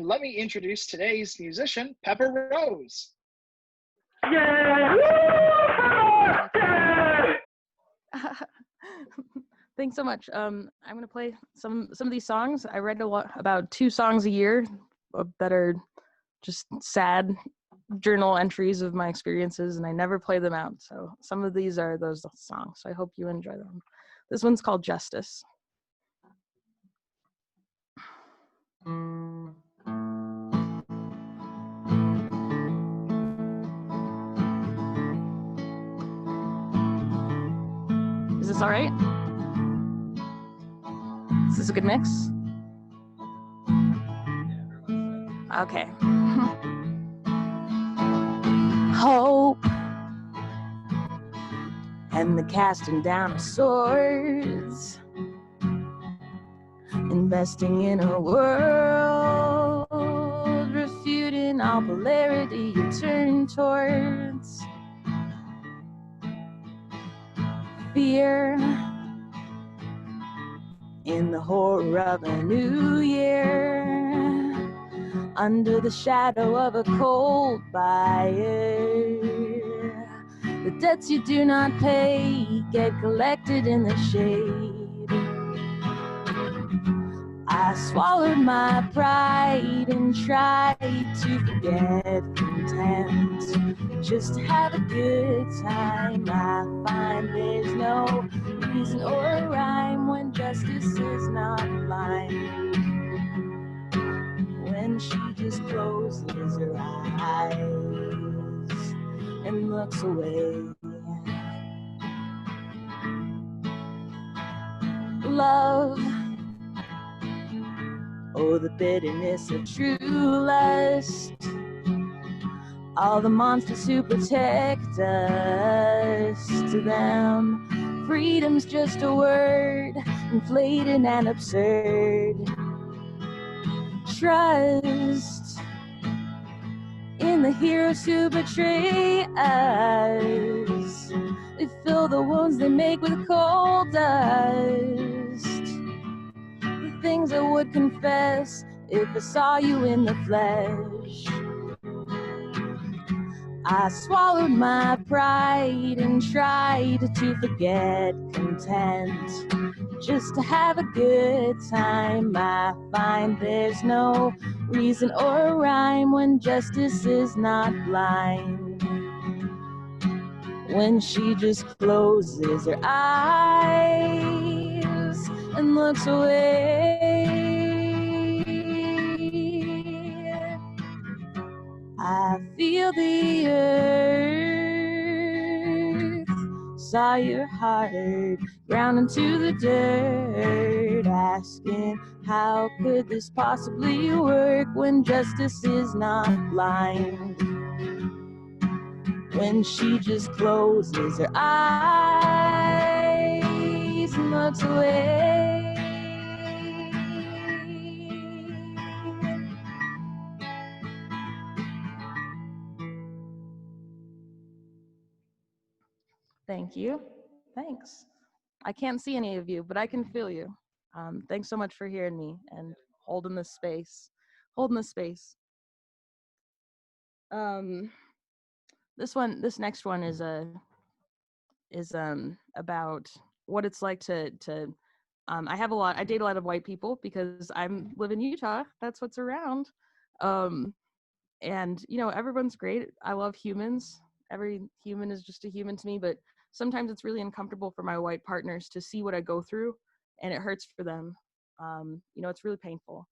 let me introduce today's musician, Pepper Rose. Yeah. Thanks so much. I'm going to play some of these songs. I read a lot about 2 songs a year that are just sad journal entries of my experiences, and I never play them out. So some of these are those songs. So I hope you enjoy them. This one's called Justice. Is this all right? Is this a good mix? Okay. Hope and the casting down of swords, investing in a world, refuting all polarity you turn towards fear in the horror of a new year, under the shadow of a cold fire. The debts you do not pay get collected in the shade. I swallowed my pride and tried to forget content, just to have a good time. I find there's no reason or a rhyme when justice is not blind, when she just closes her eyes and looks away. Love, oh, the bitterness of true lust, all the monsters who protect us. To them, freedom's just a word, inflated and absurd. Trust in the heroes who betray us. They fill the wounds they make with coal dust. The things I would confess if I saw you in the flesh. I swallowed my pride and tried to forget content, just to have a good time. I find there's no reason or a rhyme when justice is not blind, when she just closes her eyes and looks away. I feel the earth, saw your heart ground into the dirt, asking how could this possibly work when justice is not blind, when she just closes her eyes and looks away. Thank you. Thanks. I can't see any of you, but I can feel you. Thanks so much for hearing me and holding this space. This next one is about what it's like to I date a lot of white people because I live in Utah. That's what's around. And everyone's great. I love humans. Every human is just a human to me, but sometimes it's really uncomfortable for my white partners to see what I go through, and it hurts for them. It's really painful,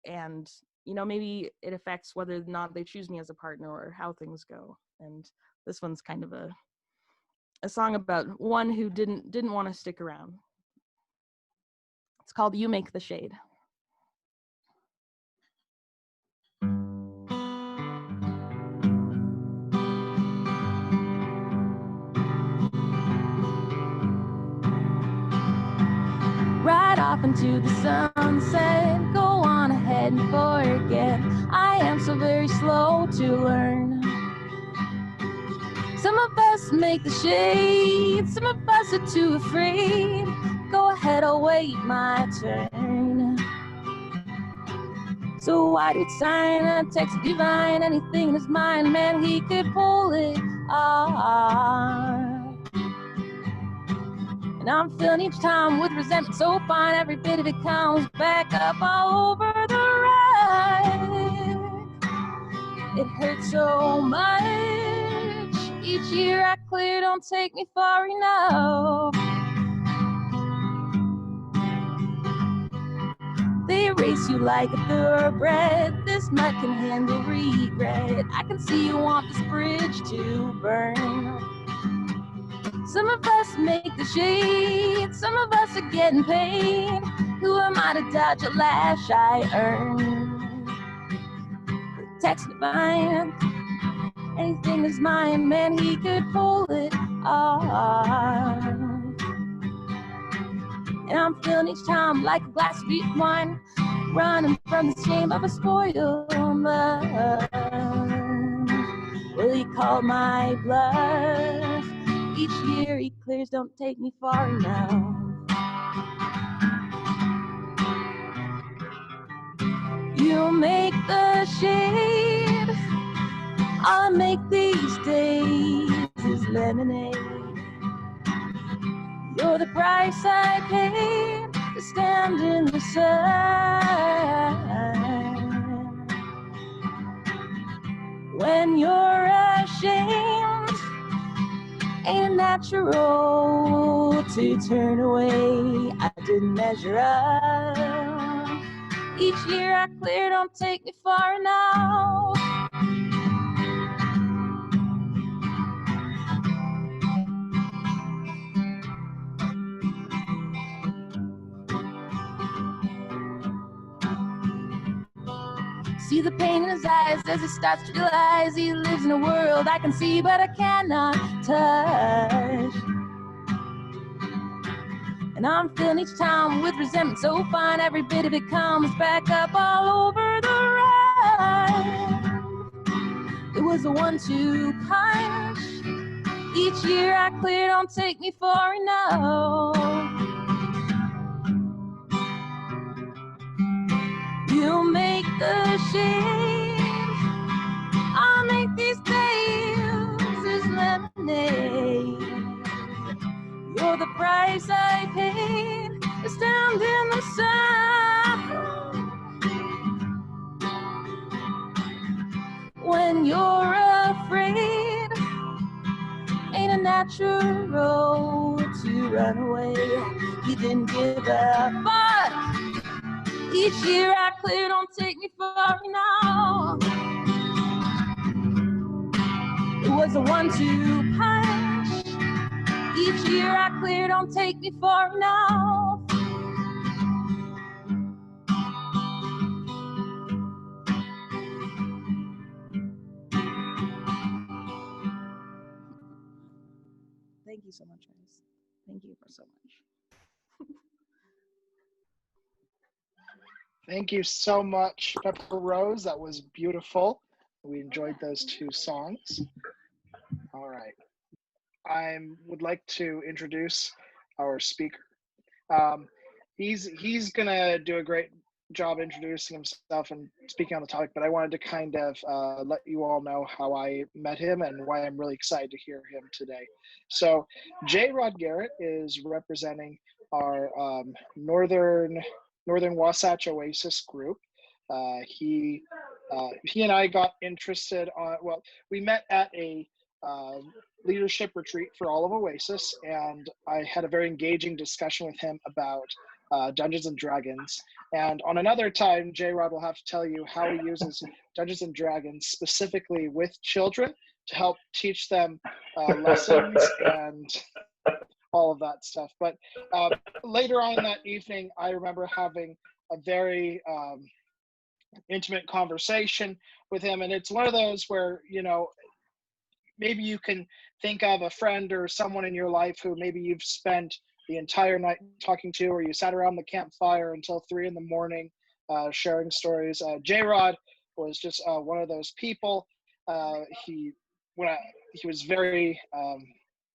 and maybe it affects whether or not they choose me as a partner or how things go. And this one's kind of a song about one who didn't want to stick around. It's called "You Make the Shade." Right off into the sunset, go on ahead and forget. I am so very slow to learn. Some of us make the shade, some of us are too afraid. Go ahead, I'll wait my turn. So I would sign a text divine, anything in his mind, man, he could pull it off. And I'm filling each time with resentment so fine, every bit of it comes back up all over the ride. It hurts so much. Each year I clear, don't take me far enough. They erase you like a thoroughbred. This mud can handle regret. I can see you want this bridge to burn. Some of us make the shade, some of us are getting paid. Who am I to dodge a lash I earn? Text divine, anything is mine, man, he could pull it off. And I'm feeling each time like a glass of sweet wine, running from the shame of a spoiled love. Well, he called my bluff. Each year he clears, don't take me far enough. You make the shade, I'll make these days is lemonade. You're the price I paid to stand in the sun. When you're ashamed, ain't natural to turn away. I didn't measure up. Each year I clear, don't take me far enough. See the pain in his eyes as he starts to realize he lives in a world I can see but I cannot touch. And I'm filling each time with resentment so fine, every bit of it comes back up all over the ride. It was a 1-2 punch. Each year I clear, don't take me far enough. You make the shade, I'll make these days as lemonade. You're the price I paid to stand in the sun. When you're afraid, ain't a natural to run away. You didn't give up, but each year I clear, don't take me far enough. It was a 1-2 punch. Each year I clear, don't take me far enough. Thank you so much, guys. Thank you for so much. Thank you so much, Pepper Rose. That was beautiful. We enjoyed those 2 songs. All right. I would like to introduce our speaker. He's gonna do a great job introducing himself and speaking on the topic, but I wanted to kind of let you all know how I met him and why I'm really excited to hear him today. So Jayrod Garrett is representing our Northern Wasatch Oasis group. He and I got interested on, well, we met at a leadership retreat for all of Oasis, and I had a very engaging discussion with him about Dungeons and Dragons. And on another time, Jayrod will have to tell you how he uses Dungeons and Dragons specifically with children to help teach them lessons and all of that stuff. But later on that evening, I remember having a very intimate conversation with him. And it's one of those where, you know, maybe you can think of a friend or someone in your life who maybe you've spent the entire night talking to, or you sat around the campfire until 3 a.m, sharing stories. Jayrod was just one of those people. He was very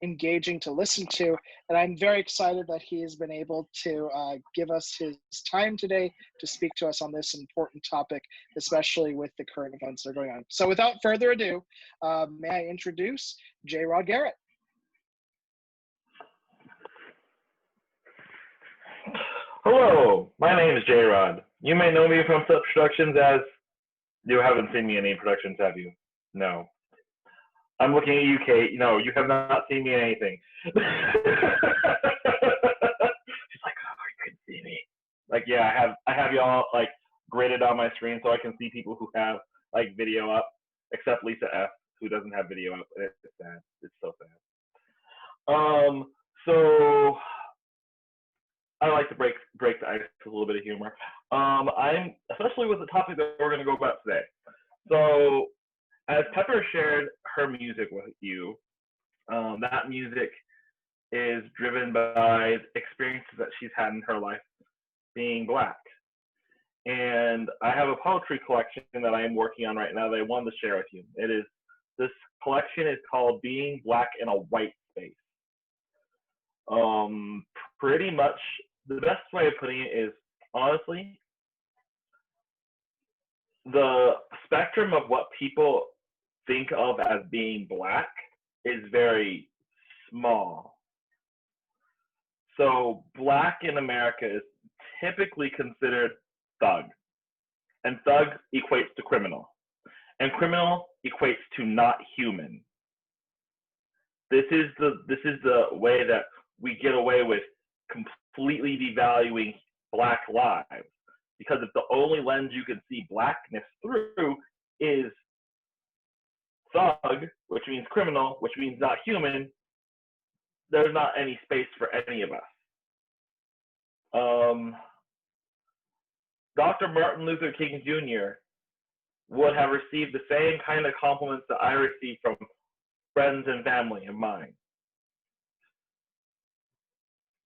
engaging to listen to. And I'm very excited that he has been able to give us his time today to speak to us on this important topic, especially with the current events that are going on. So without further ado, may I introduce Jayrod Garrett. Hello, my name is Jayrod. You may know me from such productions as, you haven't seen me in any productions, have you? No. I'm looking at you, Kate. No, you have not seen me in anything. She's like, oh, you can see me. Like, yeah, I have y'all like graded on my screen so I can see people who have like video up, except Lisa F, who doesn't have video up. It's sad. It's so sad. So I like to break the ice with a little bit of humor. I'm especially with the topic that we're going to go about today. So, as Pepper shared her music with you, that music is driven by experiences that she's had in her life being Black. And I have a poetry collection that I am working on right now that I wanted to share with you. This collection is called Being Black in a White Space. Pretty much the best way of putting it is, honestly, the spectrum of what people think of as being Black is very small. So Black in America is typically considered thug, and thug equates to criminal, and criminal equates to not human. This is the way that we get away with completely devaluing Black lives, because if the only lens you can see Blackness through is thug, which means criminal, which means not human, there's not any space for any of us. Dr. Martin Luther King Jr. would have received the same kind of compliments that I received from friends and family of mine.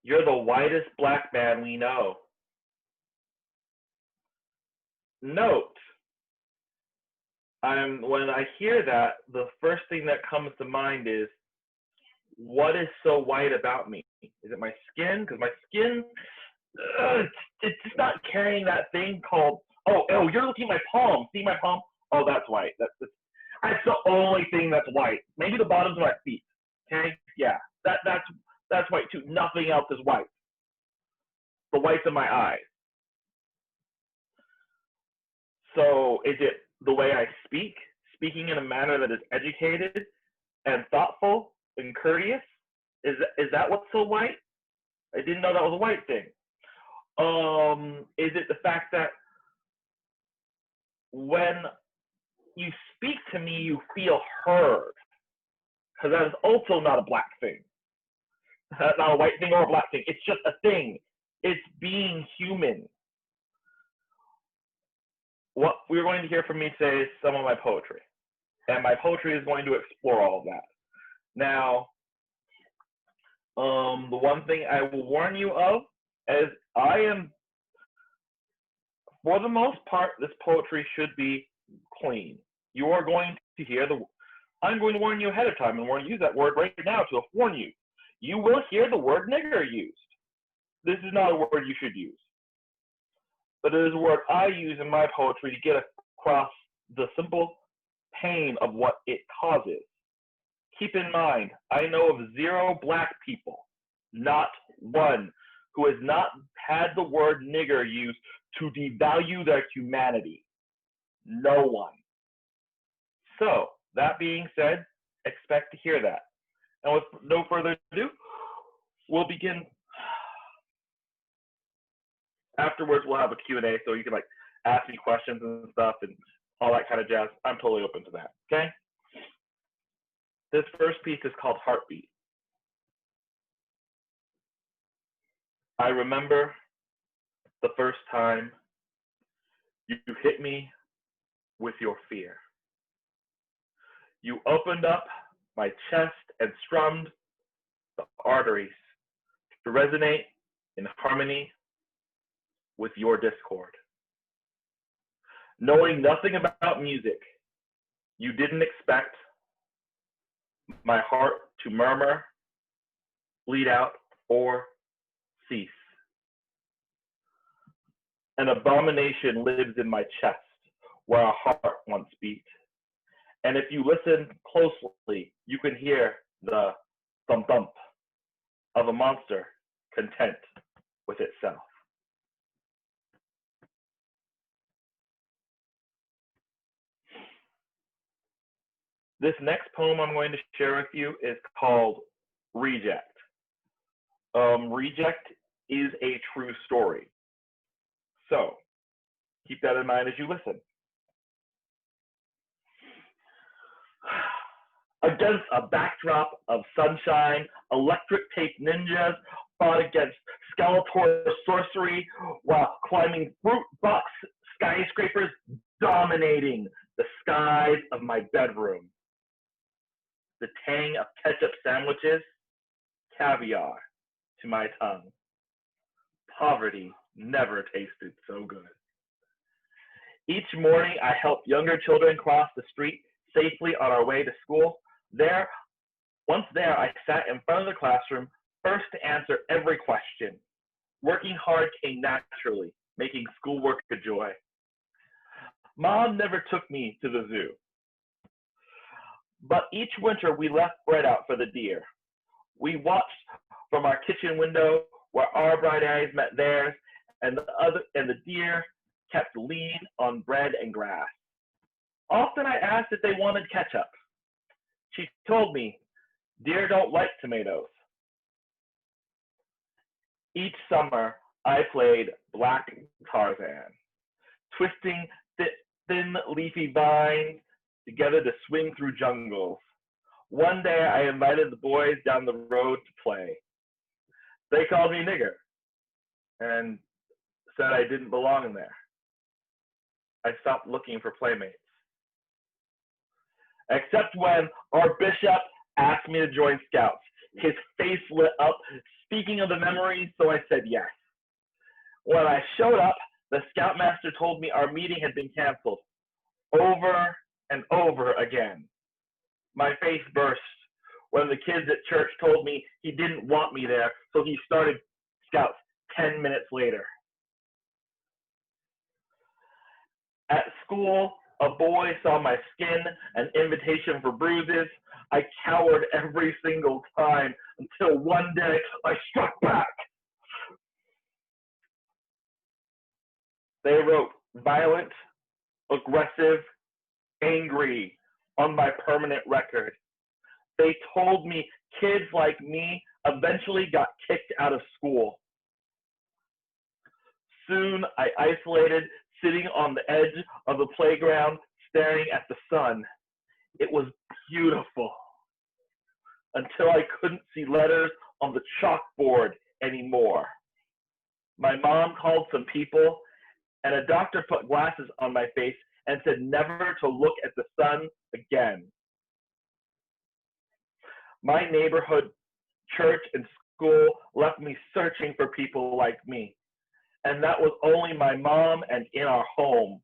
You're the whitest Black man we know. Note, when I hear that, the first thing that comes to mind is, what is so white about me? Is it my skin? Because my skin, it's just not carrying that thing called, oh, you're looking at my palm. See my palm? Oh, that's white. That's the only thing that's white. Maybe the bottoms of my feet. Okay? Yeah, that's white too. Nothing else is white. The whites of my eyes. So is it the way I speak, speaking in a manner that is educated and thoughtful and courteous? Is that what's so white? I didn't know that was a white thing. Is it the fact that when you speak to me, you feel heard? Because that is also not a Black thing. That's not a white thing or a Black thing. It's just a thing. It's being human. What we're going to hear from me today is some of my poetry. And my poetry is going to explore all of that. Now, the one thing I will warn you of is I am, for the most part, this poetry should be clean. You are going to hear I'm going to warn you ahead of time, and we're going to use that word right now to warn you. You will hear the word nigger used. This is not a word you should use, but it is a word I use in my poetry to get across the simple pain of what it causes. Keep in mind, I know of 0 Black people, not one, who has not had the word nigger used to devalue their humanity. No one. So, that being said, expect to hear that. And with no further ado, we'll begin. Afterwards, we'll have a Q&A, so you can like ask me questions and stuff and all that kind of jazz. I'm totally open to that, okay? This first piece is called Heartbeat. I remember the first time you hit me with your fear. You opened up my chest and strummed the arteries to resonate in harmony with your discord. Knowing nothing about music, you didn't expect my heart to murmur bleed out, or cease. An abomination lives in my chest where a heart once beat. And if you listen closely, you can hear the thump-thump of a monster content with itself. This next poem I'm going to share with you is called Reject. Reject is a true story. So keep that in mind as you listen. Against a backdrop of sunshine, electric tape ninjas fought against Skeletor sorcery while climbing fruit box skyscrapers, dominating the skies of my bedroom. The tang of ketchup sandwiches, caviar to my tongue. Poverty never tasted so good. Each morning, I help younger children cross the street safely on our way to school. Once there, I sat in front of the classroom, first to answer every question. Working hard came naturally, making schoolwork a joy. Mom never took me to the zoo, but each winter we left bread out for the deer. We watched from our kitchen window where our bright eyes met theirs, and the deer kept lean on bread and grass. Often I asked if they wanted ketchup. She told me, deer don't like tomatoes. Each summer, I played Black Tarzan, twisting thin leafy vines together to swing through jungles. One day, I invited the boys down the road to play. They called me nigger and said I didn't belong in there. I stopped looking for playmates. Except when our bishop asked me to join Scouts. His face lit up, speaking of the memories, so I said yes. When I showed up, the Scoutmaster told me our meeting had been canceled over and over again. My face burst when the kids at church told me he didn't want me there, so he started Scouts 10 minutes later. At school, a boy saw my skin, an invitation for bruises. I cowered every single time until one day I struck back. They wrote violent, aggressive, angry on my permanent record. They told me kids like me eventually got kicked out of school. Soon I isolated, sitting on the edge of the playground, staring at the sun. It was beautiful until I couldn't see letters on the chalkboard anymore. My mom called some people, and a doctor put glasses on my face and said never to look at the sun again. My neighborhood, church, and school left me searching for people like me. And that was only my mom and in our home.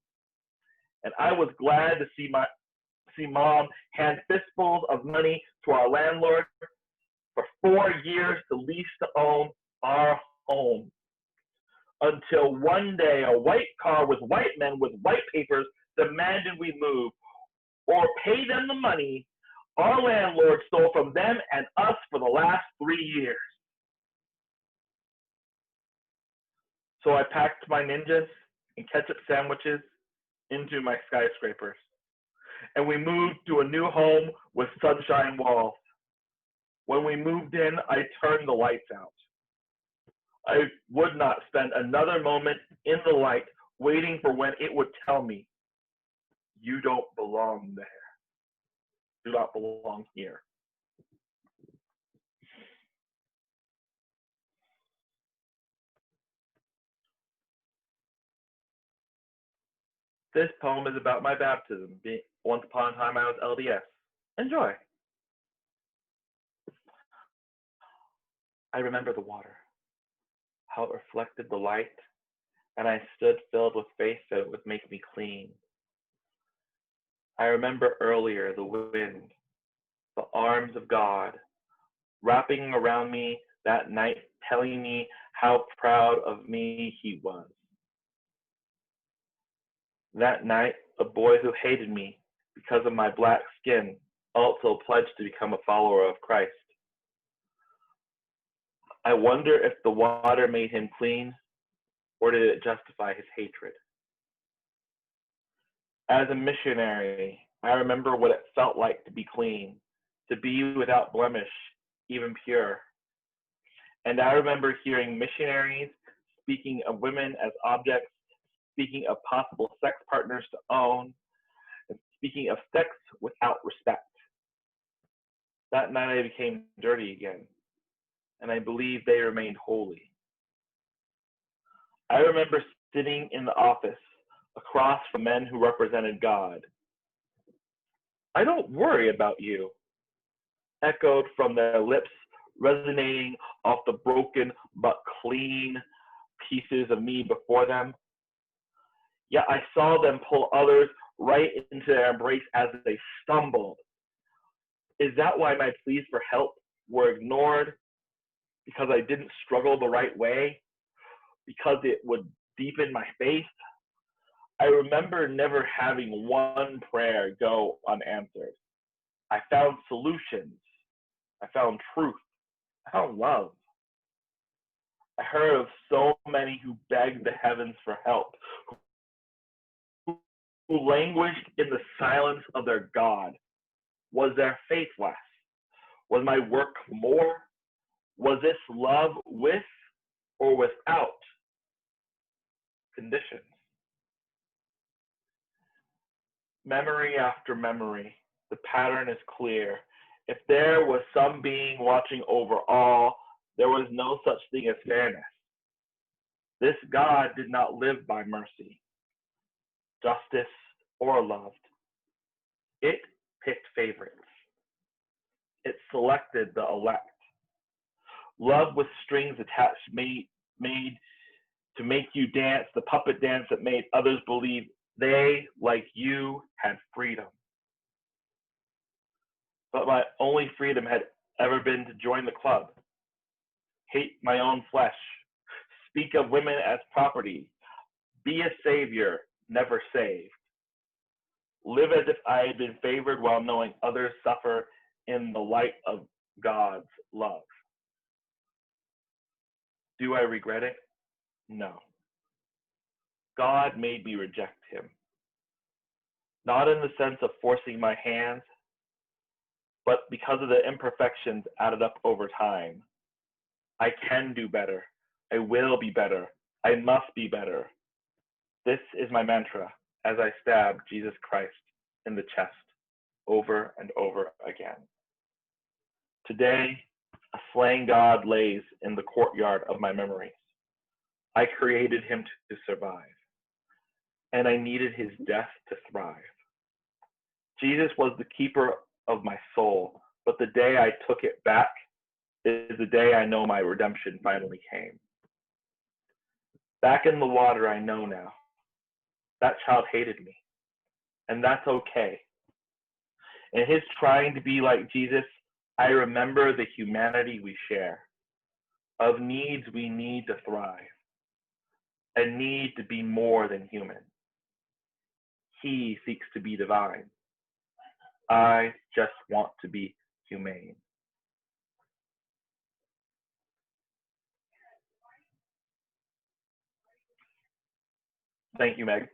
And I was glad to see mom hand fistfuls of money to our landlord for 4 years to lease to own our home. Until one day a white car with white men with white papers demanded we move or pay them the money our landlord stole from them and us for the last 3 years. So I packed my ninjas and ketchup sandwiches into my skyscrapers. And we moved to a new home with sunshine walls. When we moved in, I turned the lights out. I would not spend another moment in the light waiting for when it would tell me, you don't belong there. Do not belong here. This poem is about my baptism. Once upon a time, I was LDS. Enjoy. I remember the water, how it reflected the light, and I stood filled with faith that it would make me clean. I remember earlier the wind, the arms of God, wrapping around me that night, telling me how proud of me he was. That night, a boy who hated me because of my black skin also pledged to become a follower of Christ. I wonder if the water made him clean, or did it justify his hatred? As a missionary, I remember what it felt like to be clean, to be without blemish, even pure. And I remember hearing missionaries speaking of women as objects, speaking of possible sex partners to own, and speaking of sex without respect. That night I became dirty again, and I believe they remained holy. I remember sitting in the office across from men who represented God. I don't worry about you, echoed from their lips, resonating off the broken but clean pieces of me before them. Yet I saw them pull others right into their embrace as they stumbled. Is that why my pleas for help were ignored? Because I didn't struggle the right way? Because it would deepen my faith? I remember never having one prayer go unanswered. I found solutions. I found truth. I found love. I heard of so many who begged the heavens for help, who languished in the silence of their God. Was their faith less? Was my work more? Was this love with or without conditions? Memory after memory, the pattern is clear. If there was some being watching over all, there was no such thing as fairness. This God did not live by mercy, justice, or love. It picked favorites. It selected the elect. Love with strings attached made to make you dance, the puppet dance that made others believe they, like you, had freedom. But my only freedom had ever been to join the club, hate my own flesh, speak of women as property, be a savior, never saved, live as if I had been favored while knowing others suffer in the light of God's love. Do I regret it? No. God made me reject him. Not in the sense of forcing my hands, but because of the imperfections added up over time. I can do better. I will be better. I must be better. This is my mantra as I stab Jesus Christ in the chest over and over again. Today, a slain God lays in the courtyard of my memories. I created him to survive, and I needed his death to thrive. Jesus was the keeper of my soul, but the day I took it back is the day I know my redemption finally came. Back in the water, I know now. That child hated me, and that's okay. In his trying to be like Jesus, I remember the humanity we share, of needs we need to thrive, a need to be more than human. He seeks to be divine. I just want to be humane. Thank you, Meg.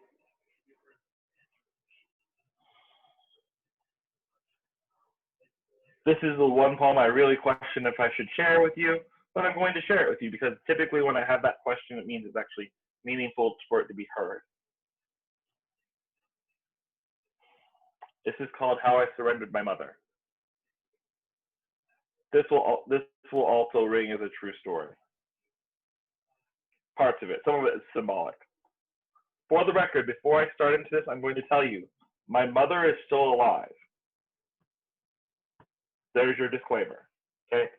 This is the one poem I really question if I should share with you, but I'm going to share it with you because typically when I have that question, it means it's actually meaningful for it to be heard. This is called How I Surrendered My Mother. This will also ring as a true story. Parts of it, some of it is symbolic. For the record, before I start into this, I'm going to tell you, my mother is still alive. There's your disclaimer, okay?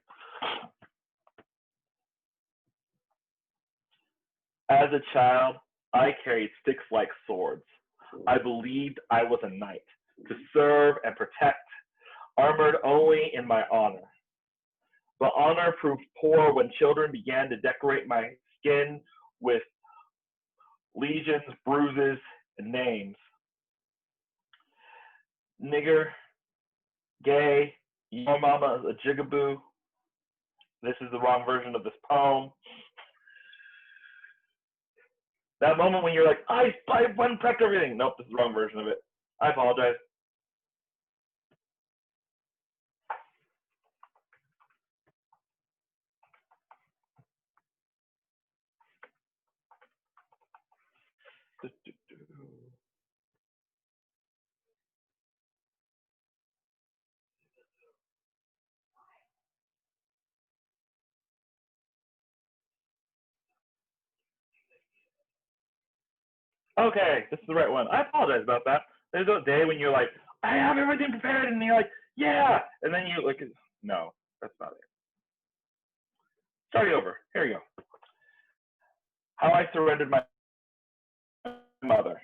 As a child, I carried sticks like swords. I believed I was a knight, to serve and protect, armored only in my honor. But honor proved poor when children began to decorate my skin with lesions, bruises, and names. Nigger, gay, your mama is a jigaboo. This is the wrong version of this poem. That moment when you're like, I went prepped everything. Nope, this is the wrong version of it. I apologize. Okay, this is the right one. I apologize about that. There's a day when you're like, I have everything prepared, and you're like, yeah, and then you like, no, that's not it. Start over. Here you go. How I surrendered my mother.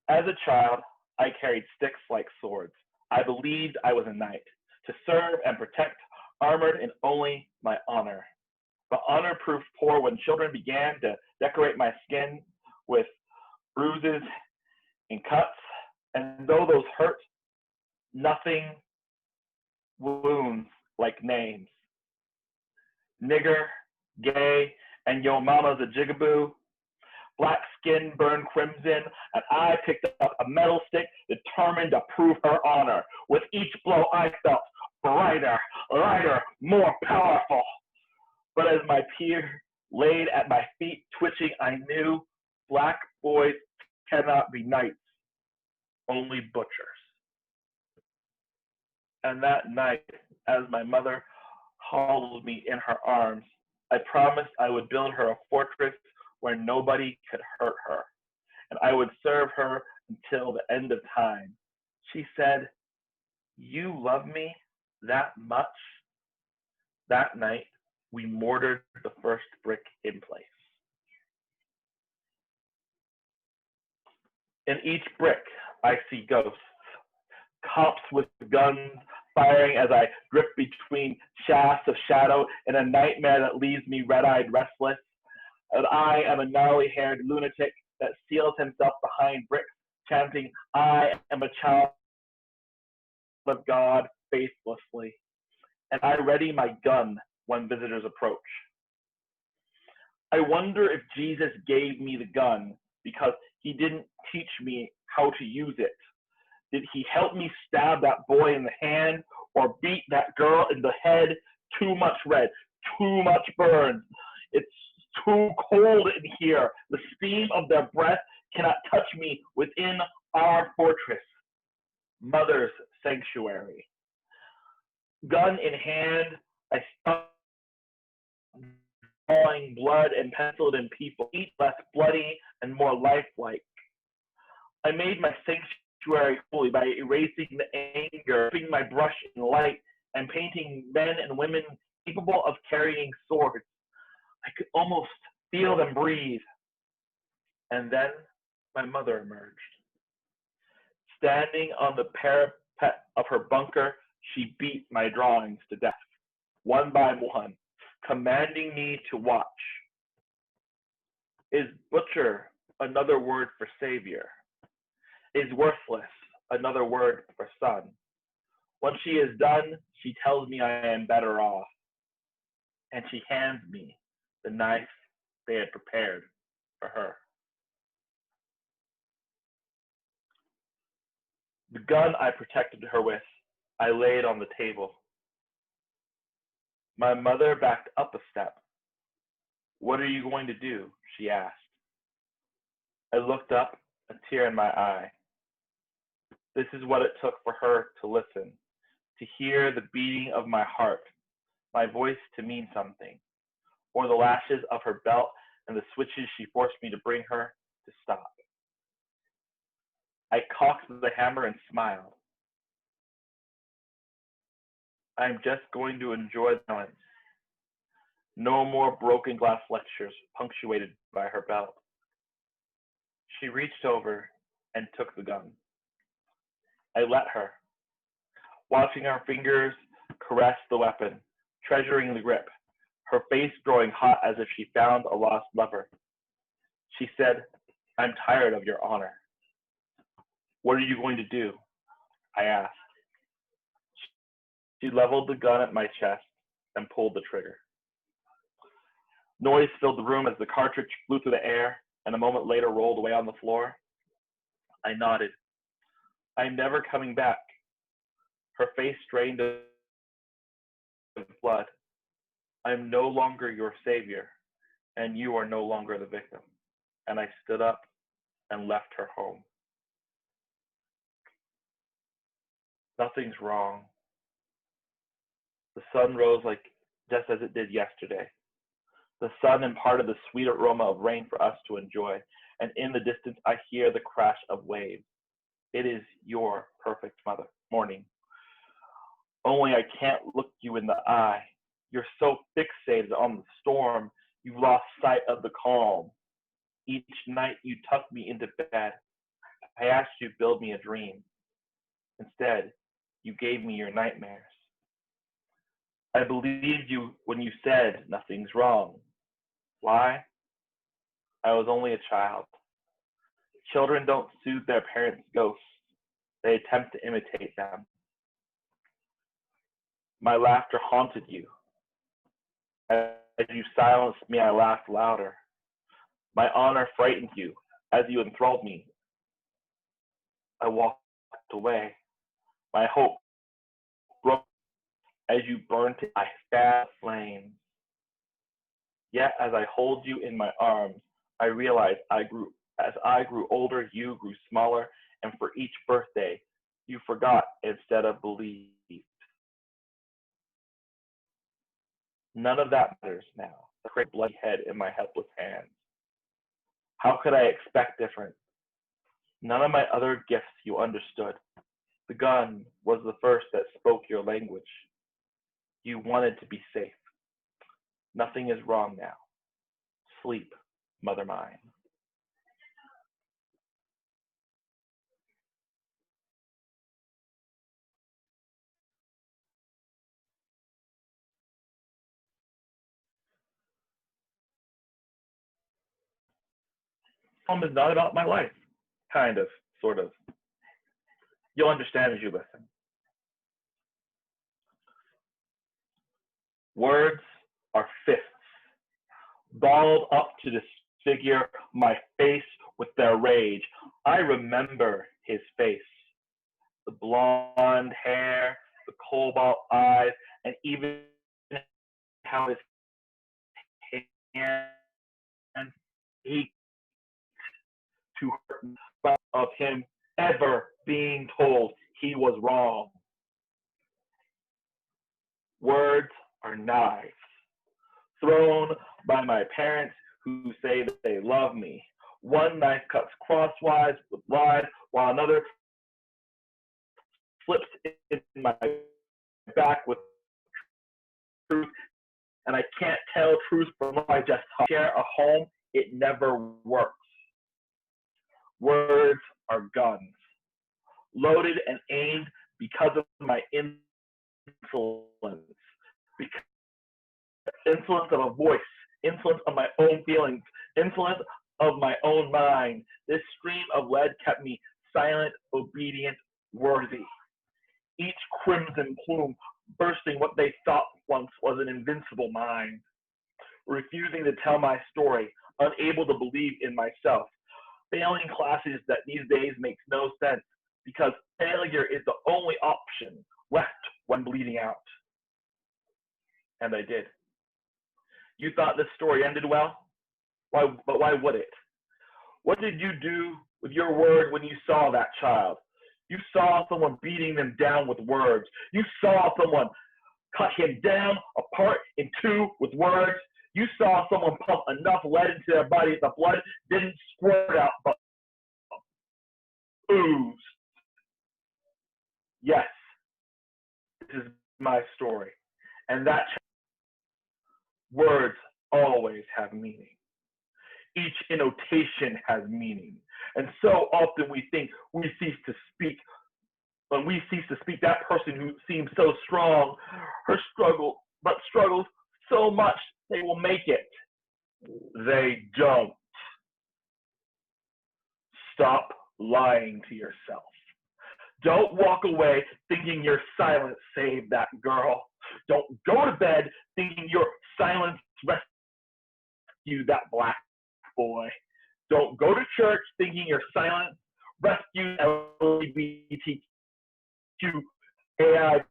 As a child, I carried sticks like swords. I believed I was a knight, to serve and protect, armored in only my honor. But honor proved poor when children began to decorate my skin with bruises and cuts, and though those hurt, nothing wounds like names. Nigger, gay, and yo mama's a jigaboo. Black skin burned crimson, and I picked up a metal stick determined to prove her honor. With each blow I felt brighter, lighter, more powerful. But as my peer laid at my feet twitching, I knew black boys cannot be knights, only butchers. And that night, as my mother hauled me in her arms, I promised I would build her a fortress where nobody could hurt her, and I would serve her until the end of time. She said, "You love me that much?" That night, we mortared the first brick in place. In each brick, I see ghosts, cops with guns firing as I drift between shafts of shadow in a nightmare that leaves me red-eyed restless. And I am a gnarly-haired lunatic that seals himself behind bricks, chanting, I am a child of God faithlessly. And I ready my gun when visitors approach. I wonder if Jesus gave me the gun because he didn't teach me how to use it. Did he help me stab that boy in the hand or beat that girl in the head? Too much red, too much burn. It's too cold in here. The steam of their breath cannot touch me within our fortress, Mother's sanctuary. Gun in hand, I stopped drawing blood and penciled in people, each less bloody and more lifelike. I made my sanctuary holy by erasing the anger, dipping my brush in light, and painting men and women capable of carrying swords. I could almost feel them breathe. And then my mother emerged. Standing on the parapet of her bunker, she beat my drawings to death, one by one, commanding me to watch. Is butcher another word for savior? Is worthless another word for son? When she is done, she tells me I am better off, and she hands me the knife they had prepared for her. The gun I protected her with, I laid on the table. My mother backed up a step. What are you going to do? She asked. I looked up, a tear in my eye. This is what it took for her to listen, to hear the beating of my heart, my voice to mean something, or the lashes of her belt and the switches she forced me to bring her to stop. I cocked the hammer and smiled. I'm just going to enjoy the silence. No more broken glass lectures punctuated by her belt. She reached over and took the gun. I let her, watching her fingers caressed the weapon, treasuring the grip, her face growing hot as if she found a lost lover. She said, "I'm tired of your honor." "What are you going to do?" I asked. She leveled the gun at my chest and pulled the trigger. Noise filled the room as the cartridge flew through the air and a moment later rolled away on the floor. I nodded. "I'm never coming back." Her face drained of blood. "I'm no longer your savior, and you are no longer the victim." And I stood up and left her home. Nothing's wrong. The sun rose just as it did yesterday. The sun imparted the sweet aroma of rain for us to enjoy, and in the distance I hear the crash of waves. It is your perfect morning. Only I can't look you in the eye. You're so fixated on the storm, you've lost sight of the calm. Each night you tuck me into bed. I asked you to build me a dream. Instead, you gave me your nightmares. I believed you when you said nothing's wrong. Why? I was only a child. Children don't soothe their parents' ghosts. They attempt to imitate them. My laughter haunted you. As you silenced me, I laughed louder. My honor frightened you as you enthralled me. I walked away. My hope broke as you burned to my fast flames. Yet as I hold you in my arms, I realized as I grew older, you grew smaller, and for each birthday, you forgot instead of believed. None of that matters now. The great bloody head in my helpless hands. How could I expect different? None of my other gifts you understood. The gun was the first that spoke your language. You wanted to be safe. Nothing is wrong now. Sleep, mother mine. Poem is not about my life. Kind of, sort of. You'll understand as you listen. Words are fists, balled up to disfigure my face with their rage. I remember his face, the blonde hair, the cobalt eyes, and even how his hand ached to hurt of him ever being told he was wrong. Words are knives, thrown by my parents who say that they love me. One knife cuts crosswise with lies, while another slips in my back with truth. And I can't tell truth from lies. Just share a home. It never works. Words are guns, loaded and aimed because of my insolence. Because insolence of a voice, insolence of my own feelings, insolence of my own mind. This stream of lead kept me silent, obedient, worthy. Each crimson plume bursting what they thought once was an invincible mind. Refusing to tell my story, unable to believe in myself. Failing classes that these days makes no sense because failure is the only option left when bleeding out. And I did. You thought this story ended well? But why would it? What did you do with your word when you saw that child? You saw someone beating them down with words. You saw someone cut him down, apart in two with words. You saw someone pump enough lead into their body that the blood didn't squirt out, but oozed. Yes, this is my story. And that words always have meaning. Each annotation has meaning. And so often we think we cease to speak. When we cease to speak, that person who seems so strong her struggle, but struggles so much they will make it. They don't. Stop lying to yourself. Don't walk away thinking your silence saved that girl. Don't go to bed thinking your silence rescued that black boy. Don't go to church thinking your silence rescued LGBTQ AIP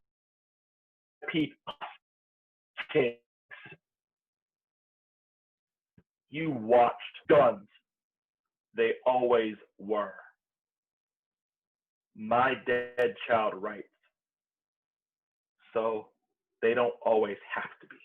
kids. You watched guns. They always were. My dead child writes. So they don't always have to be.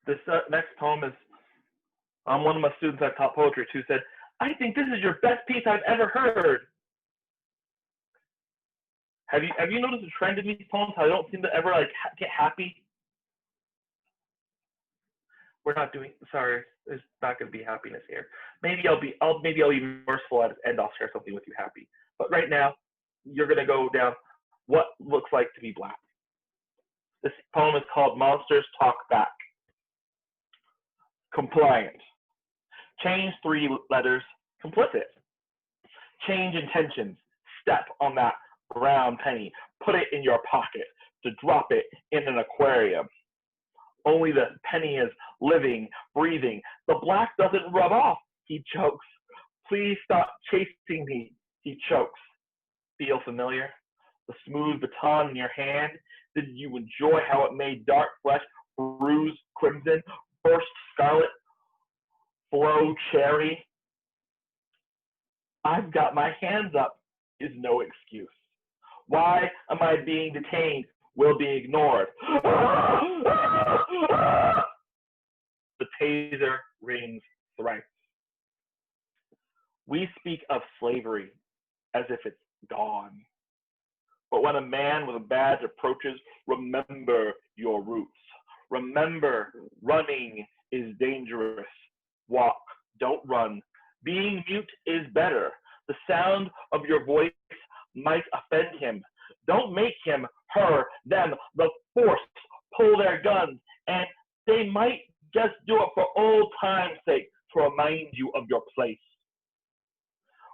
This next poem is one of my students I taught poetry to said, I think this is your best piece I've ever heard. Have you noticed a trend in these poems? How I don't seem to ever get happy? We're not doing. Sorry, there's not going to be happiness here. Maybe I'll be merciful at the end. I'll share something with you happy. But right now, you're going to go down what looks like to be black. This poem is called Monsters Talk Back. Compliant. Change 3 letters. Complicit. Change intentions. Step on that brown penny. Put it in your pocket to drop it in an aquarium. Only the penny is living, breathing. The black doesn't rub off, he chokes. Please stop chasing me, he chokes. Feel familiar? The smooth baton in your hand? Did you enjoy how it made dark flesh bruise crimson, burst scarlet, flow cherry? I've got my hands up is no excuse. Why am I being detained? Will be ignored. The taser rings thrice. We speak of slavery as if it's gone. But when a man with a badge approaches, remember your roots. Remember, running is dangerous. Walk, don't run. Being mute is better. The sound of your voice might offend him. Don't make him, her, them, the force pull their guns, and they might just do it for old time's sake to remind you of your place.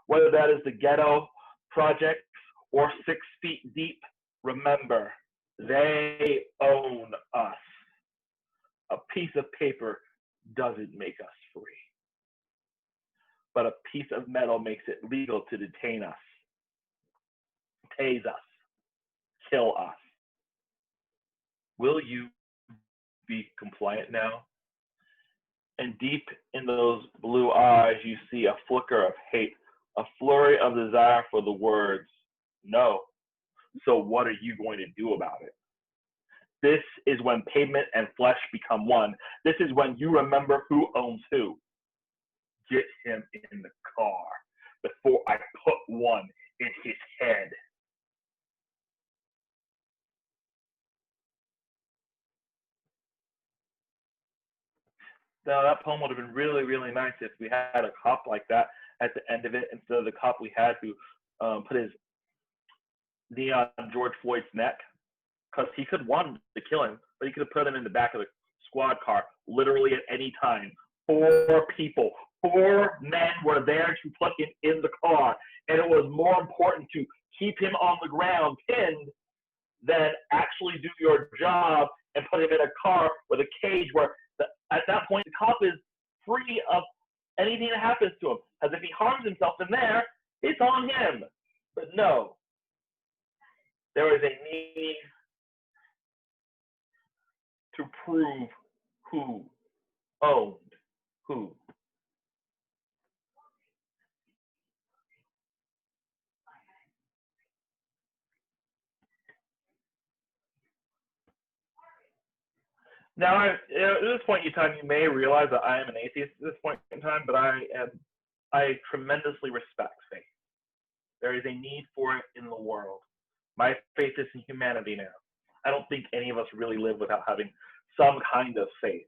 Whether that is the ghetto projects or 6 feet deep, remember, they own us. A piece of paper doesn't make us free, but a piece of metal makes it legal to detain us, tase us, kill us. Will you be compliant now? And deep in those blue eyes, you see a flicker of hate, a flurry of desire for the words, no. So what are you going to do about it? This is when pavement and flesh become one. This is when you remember who owns who. Get him in the car before I put one in his head. Now, that poem would have been really, really nice if we had a cop like that at the end of it, instead of the cop we had who put his knee on George Floyd's neck, because he could want to kill him, but he could have put him in the back of the squad car literally at any time. 4 people, 4 men were there to put him in the car, and it was more important to keep him on the ground pinned than actually do your job and put him in a car with a cage where at that point the cop is free of anything that happens to him. As if he harms himself in there, it's on him. But no, there is a need to prove who owned who. Now, at this point in time, you may realize that I am an atheist at this point in time, but I tremendously respect faith. There is a need for it in the world. My faith is in humanity now. I don't think any of us really live without having some kind of faith.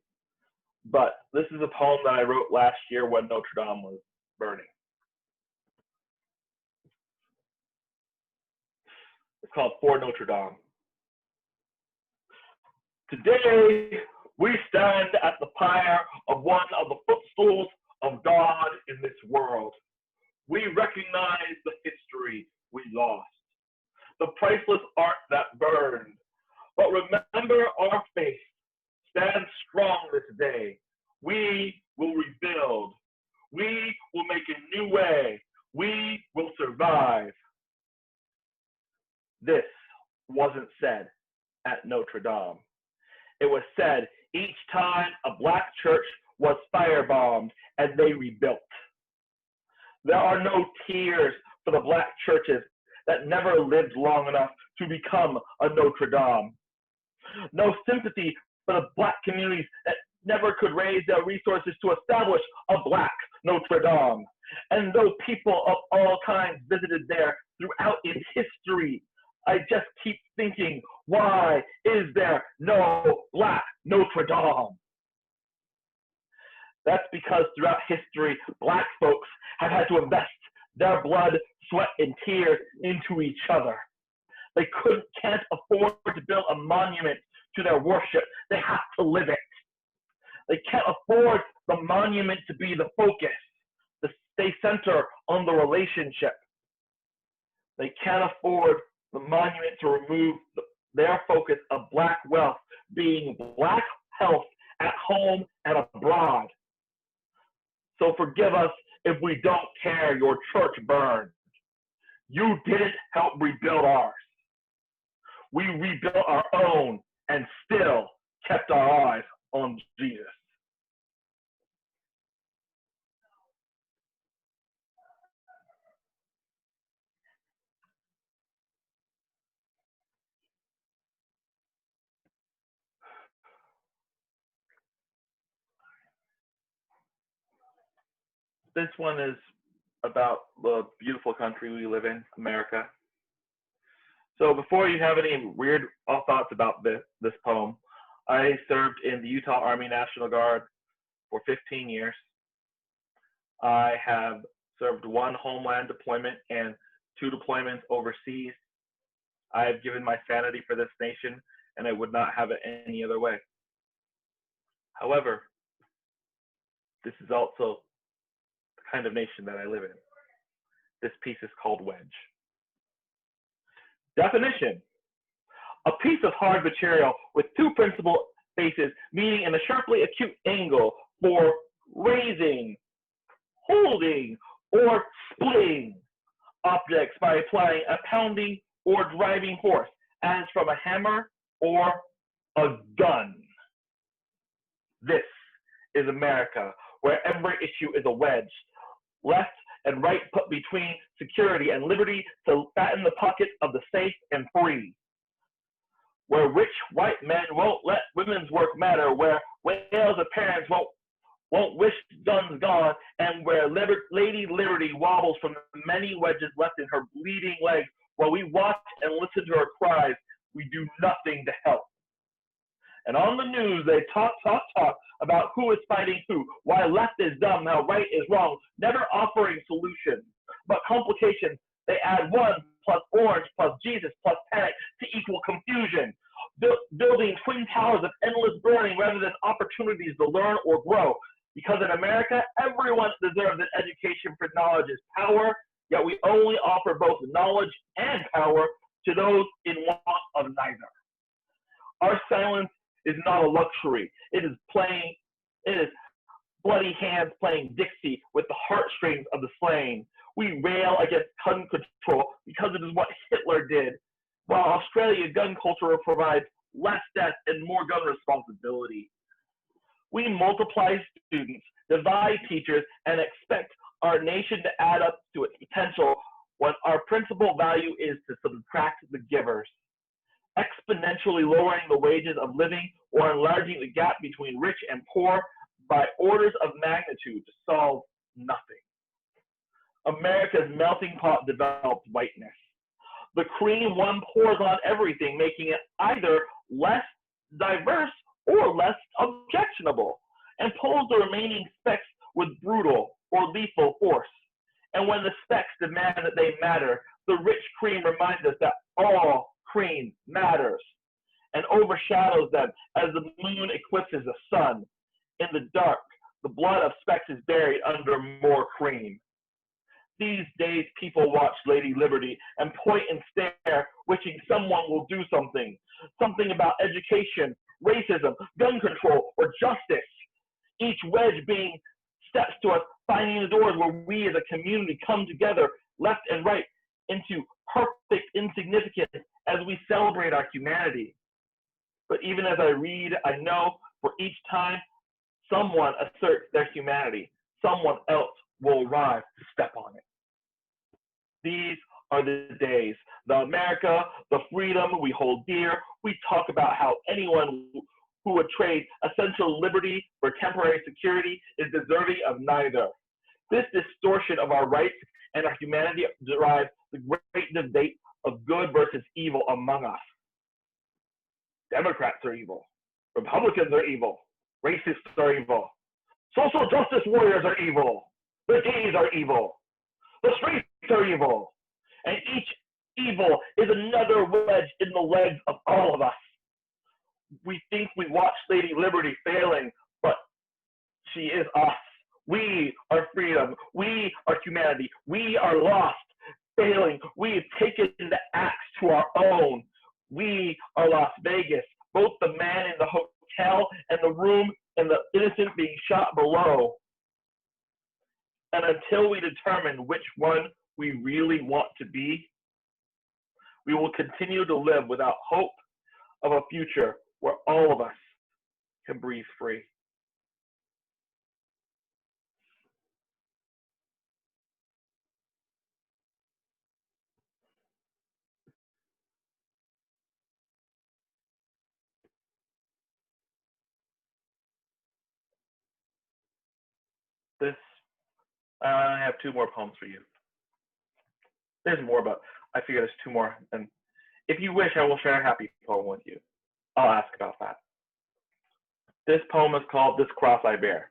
but this is a poem that I wrote last year when Notre Dame was burning. It's called For Notre Dame. Today, we stand at the pyre of one of the footstools of God in this world. We recognize the history we lost, the priceless art that burned. But remember our faith. Stand strong this day. We will rebuild. We will make a new way. We will survive. This wasn't said at Notre Dame. It was said each time a black church was firebombed and they rebuilt. There are no tears for the black churches that never lived long enough to become a Notre Dame. No sympathy for the black communities that never could raise their resources to establish a black Notre Dame. And though people of all kinds visited there throughout its history, I just keep thinking, why is there no black Notre Dame? That's because throughout history, black folks have had to invest their blood, sweat, and tears into each other. They can't afford to build a monument to their worship. They have to live it. They can't afford the monument to be the focus. They center on the relationship. They can't afford the monument to remove their focus of black wealth being black health at home and abroad. So forgive us if we don't care your church burned. You didn't help rebuild ours. We rebuilt our own and still kept our eyes on Jesus. This one is about the beautiful country we live in, America. So before you have any weird thoughts about this poem, I served in the Utah Army National Guard for 15 years. I have served 1 homeland deployment and 2 deployments overseas. I have given my sanity for this nation, and I would not have it any other way. However, this is also the kind of nation that I live in. This piece is called Wedge. Definition: a piece of hard material with 2 principal faces meeting in a sharply acute angle for raising, holding, or splitting objects by applying a pounding or driving force, as from a hammer or a gun. This is America, where every issue is a wedge, left and right put between security and liberty to fatten the pockets of the safe and free. Where rich white men won't let women's work matter, where whales of parents won't wish guns gone, and where Lady Liberty wobbles from the many wedges left in her bleeding legs, while we watch and listen to her cries, we do nothing to help. And on the news, they talk about who is fighting who, why left is dumb, how right is wrong, never offering solutions, but complications. They add 1 plus orange plus Jesus plus panic to equal confusion, building twin towers of endless burning rather than opportunities to learn or grow. Because in America, everyone deserves an education, for knowledge is power, yet we only offer both knowledge and power to those in want of neither. Our silence is not a luxury. It is bloody hands playing Dixie with the heartstrings of the slain. We rail against gun control because it is what Hitler did, while Australia's gun culture provides less death and more gun responsibility. We multiply students, divide teachers, and expect our nation to add up to its potential when our principal value is to subtract the givers, exponentially lowering the wages of living or enlarging the gap between rich and poor by orders of magnitude to solve nothing. America's melting pot developed whiteness. The cream one pours on everything, making it either less diverse or less objectionable. and pulls the remaining specks with brutal or lethal force. And when the specks demand that they matter, the rich cream reminds us that all cream matters and overshadows them as the moon eclipses the sun. In the dark, the blood of specks is buried under more cream. These days, people watch Lady Liberty and point and stare, wishing someone will do something. Something about education, racism, gun control, or justice. Each wedge being steps to us, finding the doors where we as a community come together, left and right, into perfect insignificance as we celebrate our humanity. But even as I read, I know for each time someone asserts their humanity, someone else will arrive to step on it. These are the days. The America, the freedom we hold dear. We talk about how anyone who would trade essential liberty for temporary security is deserving of neither. This distortion of our rights and our humanity derives the great debate of good versus evil among us. Democrats are evil. Republicans are evil. Racists are evil. Social justice warriors are evil. The gays are evil. The streets are evil. And each evil is another wedge in the legs of all of us. We think we watch Lady Liberty failing, but she is us. We are freedom. We are humanity. We are lost, failing. We have taken the axe to our own. We are Las Vegas, both the man in the hotel and the room and the innocent being shot below. And until we determine which one we really want to be, we will continue to live without hope of a future where all of us can breathe free. I have two more poems for you. There's more, but I figure there's two more. And if you wish, I will share a happy poem with you. I'll ask about that. This poem is called This Cross I Bear.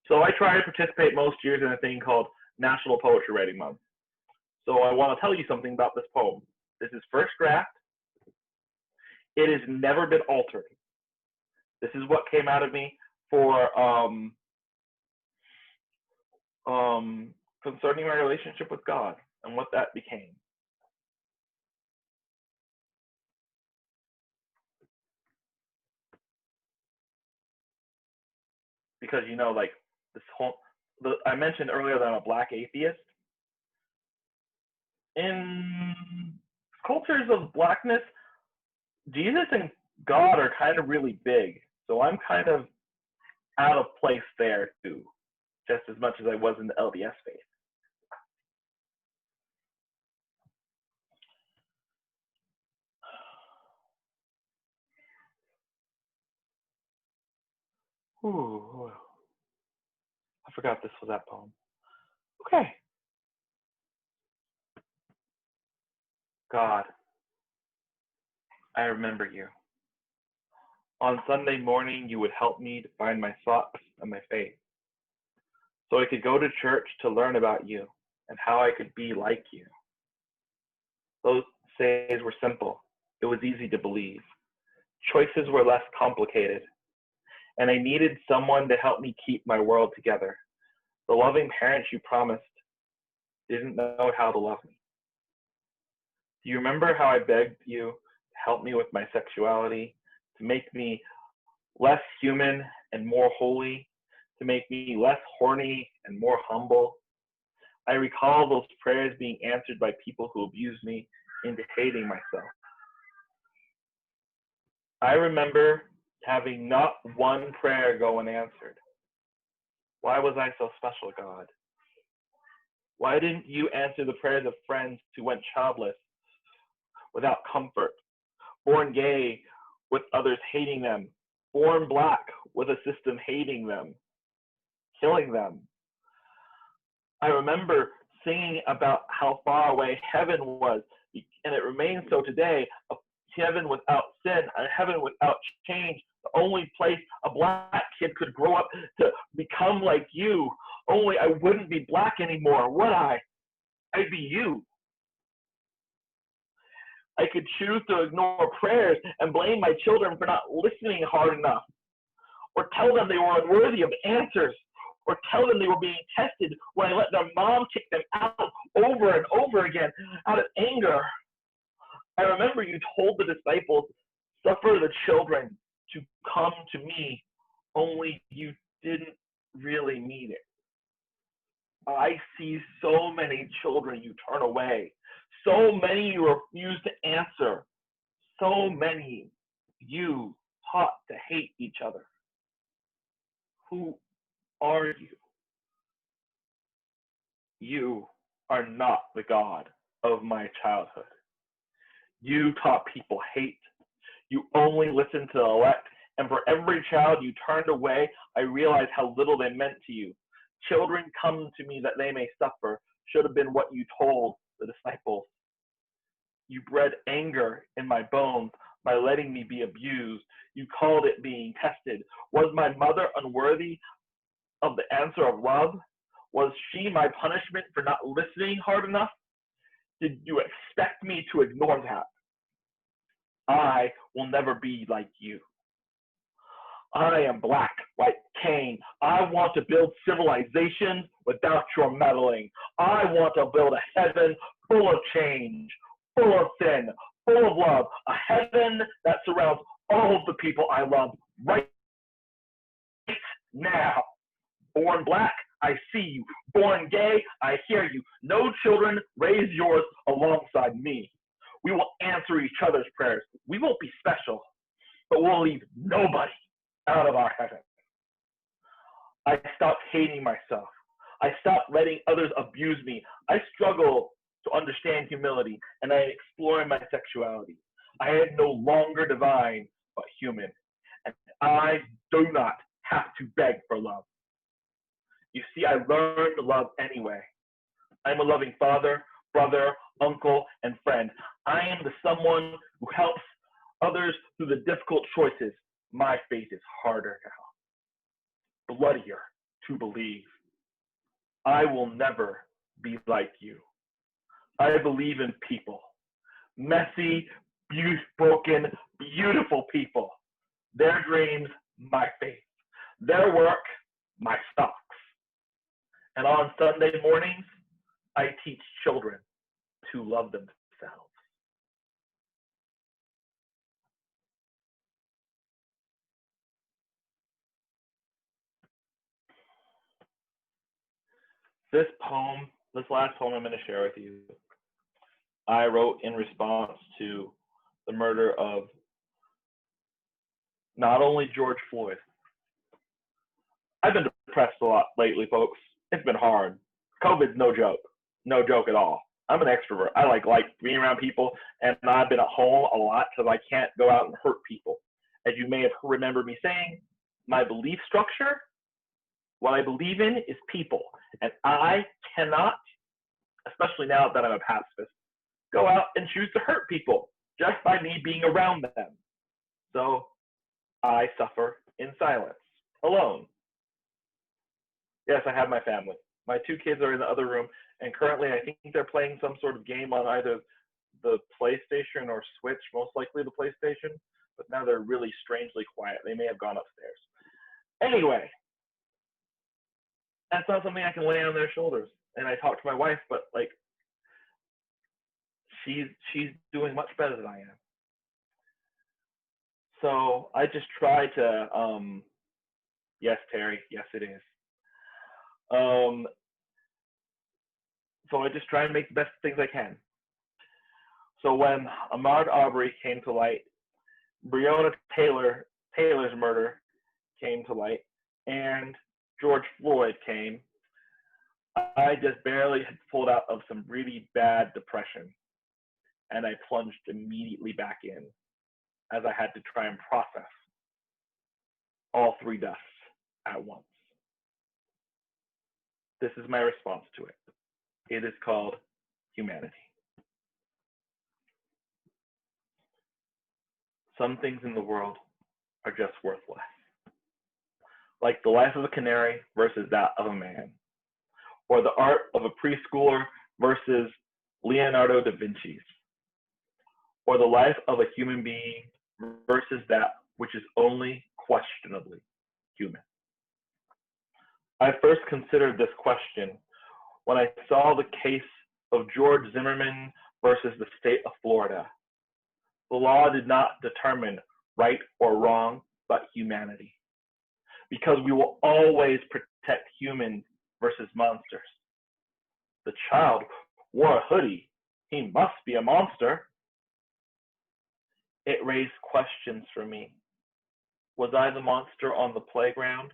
So I try to participate most years in a thing called National Poetry Writing Month. So I want to tell you something about this poem. This is first draft. It has never been altered. This is what came out of me for concerning my relationship with God and what that became. Because, you know, like this whole, I mentioned earlier that I'm a black atheist. In cultures of blackness, Jesus and God are kind of really big. So I'm kind of out of place there too, just as much as I was in the LDS faith. Ooh, I forgot this was that poem. Okay. God, I remember you. On Sunday morning, you would help me to find my thoughts and my faith, so I could go to church to learn about you and how I could be like you. Those days were simple. It was easy to believe. Choices were less complicated, and I needed someone to help me keep my world together. The loving parents you promised didn't know how to love me. Do you remember how I begged you to help me with my sexuality, to make me less human and more holy, to make me less horny and more humble? I recall those prayers being answered by people who abused me into hating myself. I remember having not one prayer go unanswered. Why was I so special, God? Why didn't you answer the prayers of friends who went childless, without comfort, born gay with others hating them, born black with a system hating them, killing them? I remember singing about how far away heaven was, and it remains so today, a heaven without sin, a heaven without change, the only place a black kid could grow up to become like you. Only I wouldn't be black anymore, would I? I'd be you. I could choose to ignore prayers and blame my children for not listening hard enough, or tell them they were unworthy of answers, or tell them they were being tested when I let their mom kick them out over and over again out of anger. I remember you told the disciples, suffer the children to come to me, only you didn't really mean it. I see so many children you turn away, so many you refuse to answer, so many you taught to hate each other. Who are you? You are not the God of my childhood. You taught people hate. You only listened to the elect, and for every child you turned away, I realized how little they meant to you. Children come to me that they may suffer should have been what you told the disciples. You bred anger in my bones by letting me be abused. You called it being tested. Was my mother unworthy of the answer of love? Was she my punishment for not listening hard enough? Did you expect me to ignore that? I will never be like you. I am black, like Cain. I want to build civilization without your meddling. I want to build a heaven full of change, full of sin, full of love, a heaven that surrounds all of the people I love right now. Born black, I see you. Born gay, I hear you. No children, raise yours alongside me. We will answer each other's prayers. We won't be special, but we'll leave nobody out of our heaven. I stopped hating myself. I stopped letting others abuse me. I struggle to understand humility, and I am exploring my sexuality. I am no longer divine, but human, and I do not have to beg for love. You see, I learned love anyway. I'm a loving father, brother, uncle, and friend. I am the someone who helps others through the difficult choices. My faith is harder now, bloodier to believe. I will never be like you. I believe in people, messy, broken, beautiful people. Their dreams, my faith. Their work, my socks. And on Sunday mornings, I teach children to love themselves. This last poem I'm going to share with you, I wrote in response to the murder of not only George Floyd. I've been depressed a lot lately, folks. It's been hard. COVID's no joke. No joke at all. I'm an extrovert. I like being around people, and I've been at home a lot because I can't go out and hurt people. As you may have remembered me saying, my belief structure, what I believe in is people. And I cannot, especially now that I'm a pacifist, go out and choose to hurt people just by me being around them. So I suffer in silence, alone. Yes, I have my family. My 2 kids are in the other room, and currently I think they're playing some sort of game on either the PlayStation or Switch, most likely the PlayStation, but now they're really strangely quiet. They may have gone upstairs. Anyway, that's not something I can lay on their shoulders. And I talk to my wife, but like, she's doing much better than I am. So I just try to, yes, Terry, yes, it is. So I just try and make the best things I can. So when Ahmaud Arbery came to light, Breonna Taylor's murder came to light, and George Floyd came, I just barely had pulled out of some really bad depression, and I plunged immediately back in as I had to try and process all 3 deaths at once. This is my response to it. It is called humanity. Some things in the world are just worthless. Like the life of a canary versus that of a man, or the art of a preschooler versus Leonardo da Vinci's, or the life of a human being versus that which is only questionably human. I first considered this question when I saw the case of George Zimmerman versus the state of Florida. The law did not determine right or wrong, but humanity, because we will always protect humans versus monsters. The child wore a hoodie. He must be a monster. It raised questions for me. Was I the monster on the playground?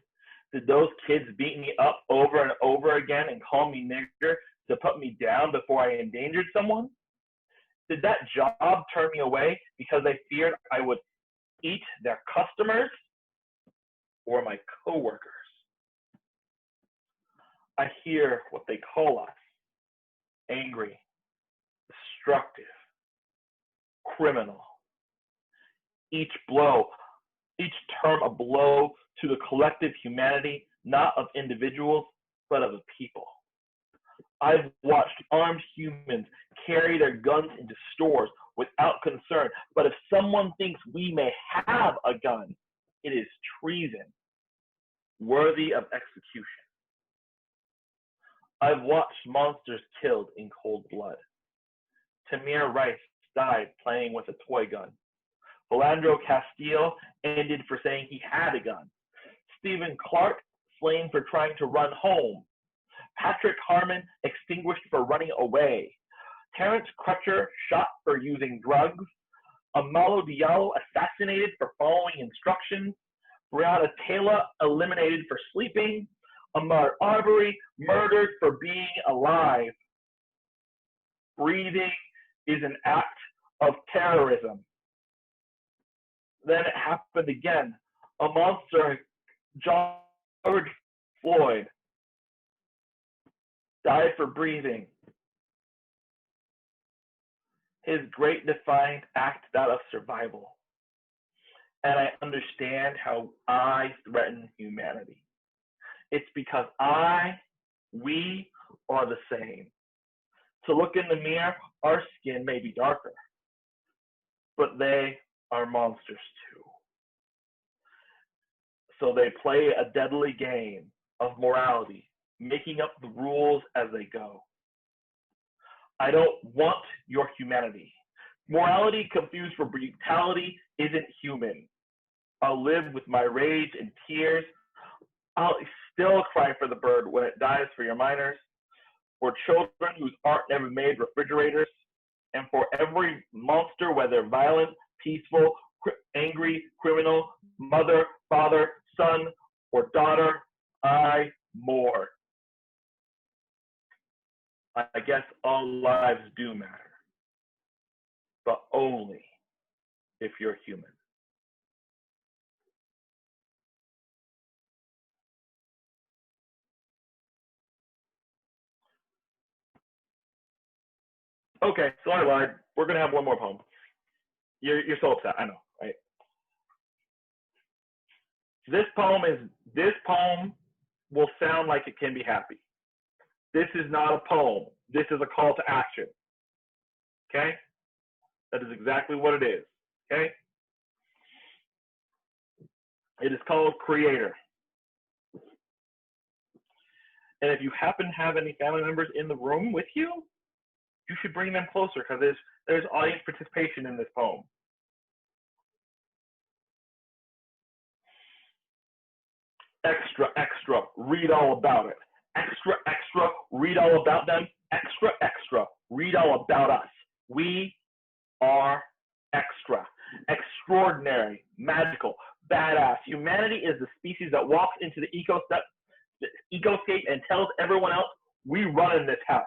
Did those kids beat me up over and over again and call me nigger to put me down before I endangered someone? Did that job turn me away because they feared I would eat their customers or my coworkers? I hear what they call us: angry, destructive, criminal. Each term a blow to the collective humanity, not of individuals, but of a people. I've watched armed humans carry their guns into stores without concern, but if someone thinks we may have a gun, it is treason, worthy of execution. I've watched monsters killed in cold blood. Tamir Rice died playing with a toy gun. Philandro Castile ended for saying he had a gun. Stephen Clark slain for trying to run home. Patrick Harmon extinguished for running away. Terrence Crutcher shot for using drugs. Amalo Diallo assassinated for following instructions. Breonna Taylor eliminated for sleeping. Ahmaud Arbery murdered for being alive. Breathing is an act of terrorism. Then it happened again. A monster, George Floyd, died for breathing. His great defiant act, that of survival. And I understand how I threaten humanity. It's because we are the same. To look in the mirror, our skin may be darker, but they are monsters too. So they play a deadly game of morality, making up the rules as they go. I don't want your humanity. Morality confused for brutality isn't human. I'll live with my rage and tears. I'll still cry for the bird when it dies for your minors, for children whose art never made refrigerators, and for every monster, whether violent, peaceful, angry, criminal, mother, father, son, or daughter, I mourn. I guess all lives do matter, but only if you're human. Okay, so I lied. We're gonna have one more poem. You're so upset, I know, right? This poem will sound like it can be happy. This is not a poem. This is a call to action. Okay? That is exactly what it is. Okay? It is called Creator. And if you happen to have any family members in the room with you, you should bring them closer because there's audience participation in this poem. Extra, extra, read all about it. Extra, extra, read all about them. Extra, extra, read all about us. We are extra, extraordinary, magical, badass. Humanity is the species that walks into the ecoscape and tells everyone else, we run in this house.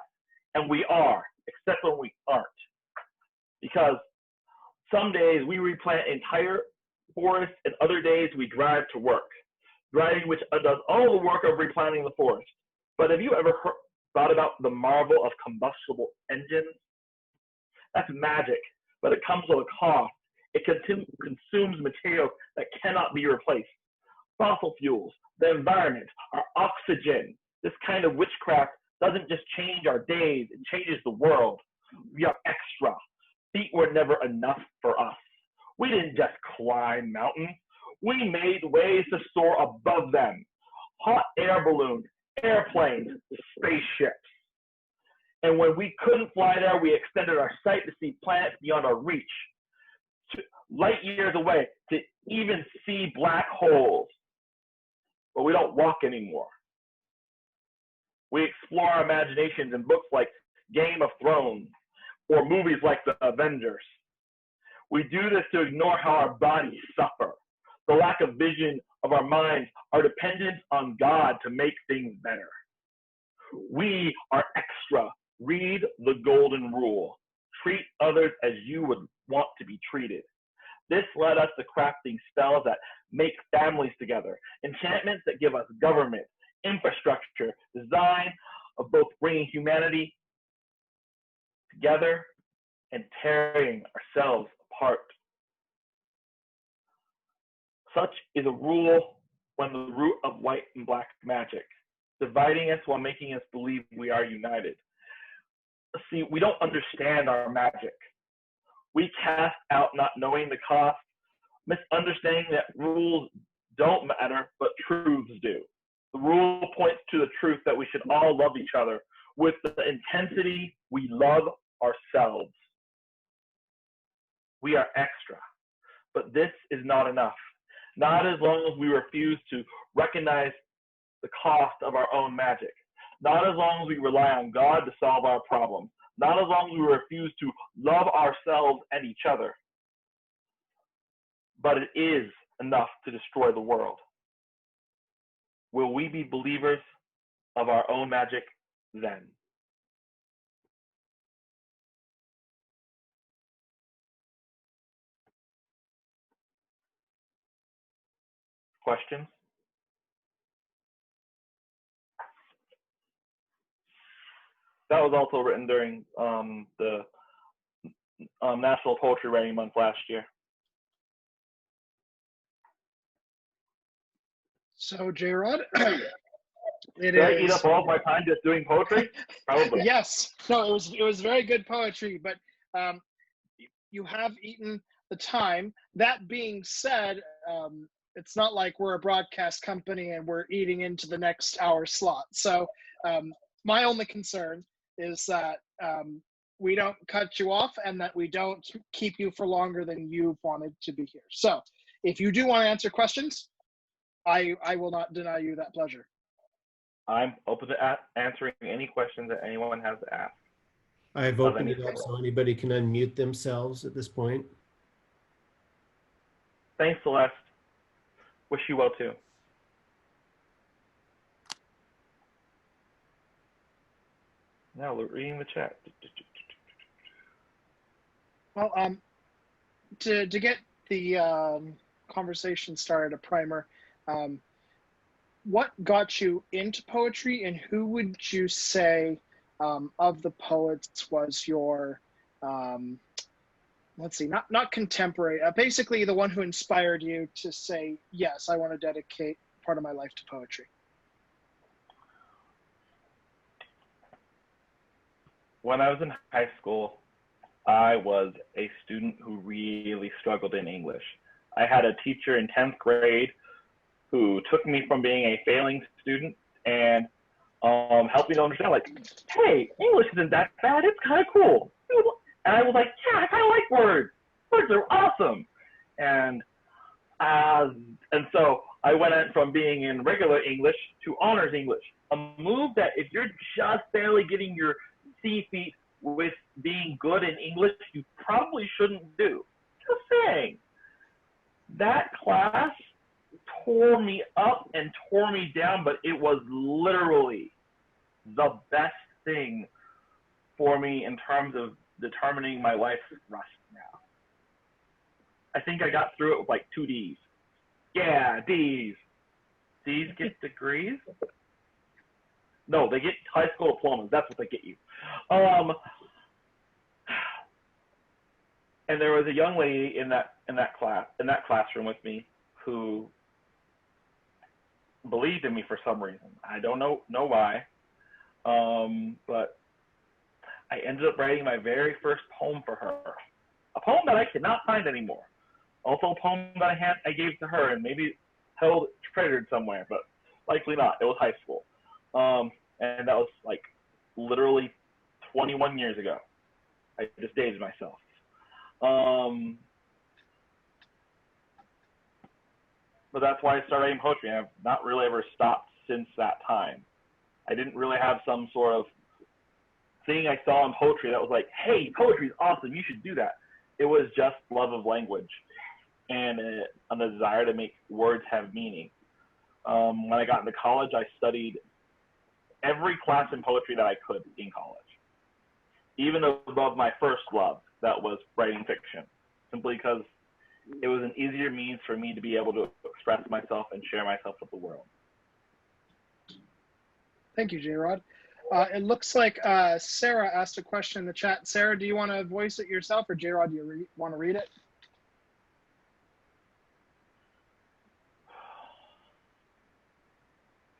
And we are, except when we aren't. Because some days we replant entire forests and other days we drive to work. Driving which does all the work of replanting the forest. But have you ever thought about the marvel of combustible engines? That's magic, but it comes with a cost. It consumes materials that cannot be replaced. Fossil fuels, the environment, our oxygen. This kind of witchcraft doesn't just change our days, it changes the world. We are extra. Feet were never enough for us. We didn't just climb mountains. We made ways to soar above them. Hot air balloons, airplanes, spaceships. And when we couldn't fly there, we extended our sight to see planets beyond our reach, light years away, to even see black holes. But we don't walk anymore. We explore our imaginations in books like Game of Thrones or movies like The Avengers. We do this to ignore how our bodies suffer, the lack of vision of our minds, our dependence on God to make things better. We are extra. Read the golden rule. Treat others as you would want to be treated. This led us to crafting spells that make families together, enchantments that give us government, infrastructure, design of both bringing humanity together and tearing ourselves apart. Such is a rule when the root of white and black magic, dividing us while making us believe we are united. See, we don't understand our magic. We cast out not knowing the cost, misunderstanding that rules don't matter, but truths do. The rule points to the truth that we should all love each other with the intensity we love ourselves. We are extra, but this is not enough. Not as long as we refuse to recognize the cost of our own magic. Not as long as we rely on God to solve our problems. Not as long as we refuse to love ourselves and each other. But it is enough to destroy the world. Will we be believers of our own magic then? Questions? That was also written during the National Poetry Writing Month last year. So, Jayrod, Did I eat up all of my time just doing poetry? Probably. Yes. No, it was very good poetry, but you have eaten the time. That being said, it's not like we're a broadcast company and we're eating into the next hour slot. So my only concern is that we don't cut you off and that we don't keep you for longer than you've wanted to be here. So if you do want to answer questions, I will not deny you that pleasure. I'm open to answering any questions that anyone has to ask. I've opened it up so anybody can unmute themselves at this point. Thanks, Celeste. Wish you well too. Now we're reading the chat. Well, to get the conversation started, a primer, what got you into poetry, and who would you say of the poets was your, let's see, not contemporary, basically the one who inspired you to say, yes, I want to dedicate part of my life to poetry? When I was in high school, I was a student who really struggled in English. I had a teacher in 10th grade who took me from being a failing student and helped me to understand, like, hey, English isn't that bad, it's kind of cool. And I was like, yeah, I kind of like words. Words are awesome. And so I went from being in regular English to honors English, a move that if you're just barely getting your C feet with being good in English, you probably shouldn't do. Just saying. That class tore me up and tore me down, but it was literally the best thing for me in terms of determining my life's thrust now. I think I got through it with like 2 Ds. Yeah, Ds. Ds get degrees? No, they get high school diplomas. That's what they get you. And there was a young lady in that classroom with me who believed in me for some reason. I don't know why, but I ended up writing my very first poem for her, a poem that I cannot find anymore. Also a poem that I gave to her and maybe held treasured somewhere, but likely not. It was high school, and that was like literally 21 years ago. I just dated myself. But that's why I started writing poetry. I've not really ever stopped since that time. I didn't really have some sort of thing I saw in poetry that was like, hey, poetry is awesome, you should do that. It was just love of language and a desire to make words have meaning. When I got into college, I studied every class in poetry that I could in college, even above my first love, that was writing fiction, simply because it was an easier means for me to be able to express myself and share myself with the world. Thank you, Jayrod. It looks like Sarah asked a question in the chat. Sarah, do you want to voice it yourself, or Jayrod, do you want to read it?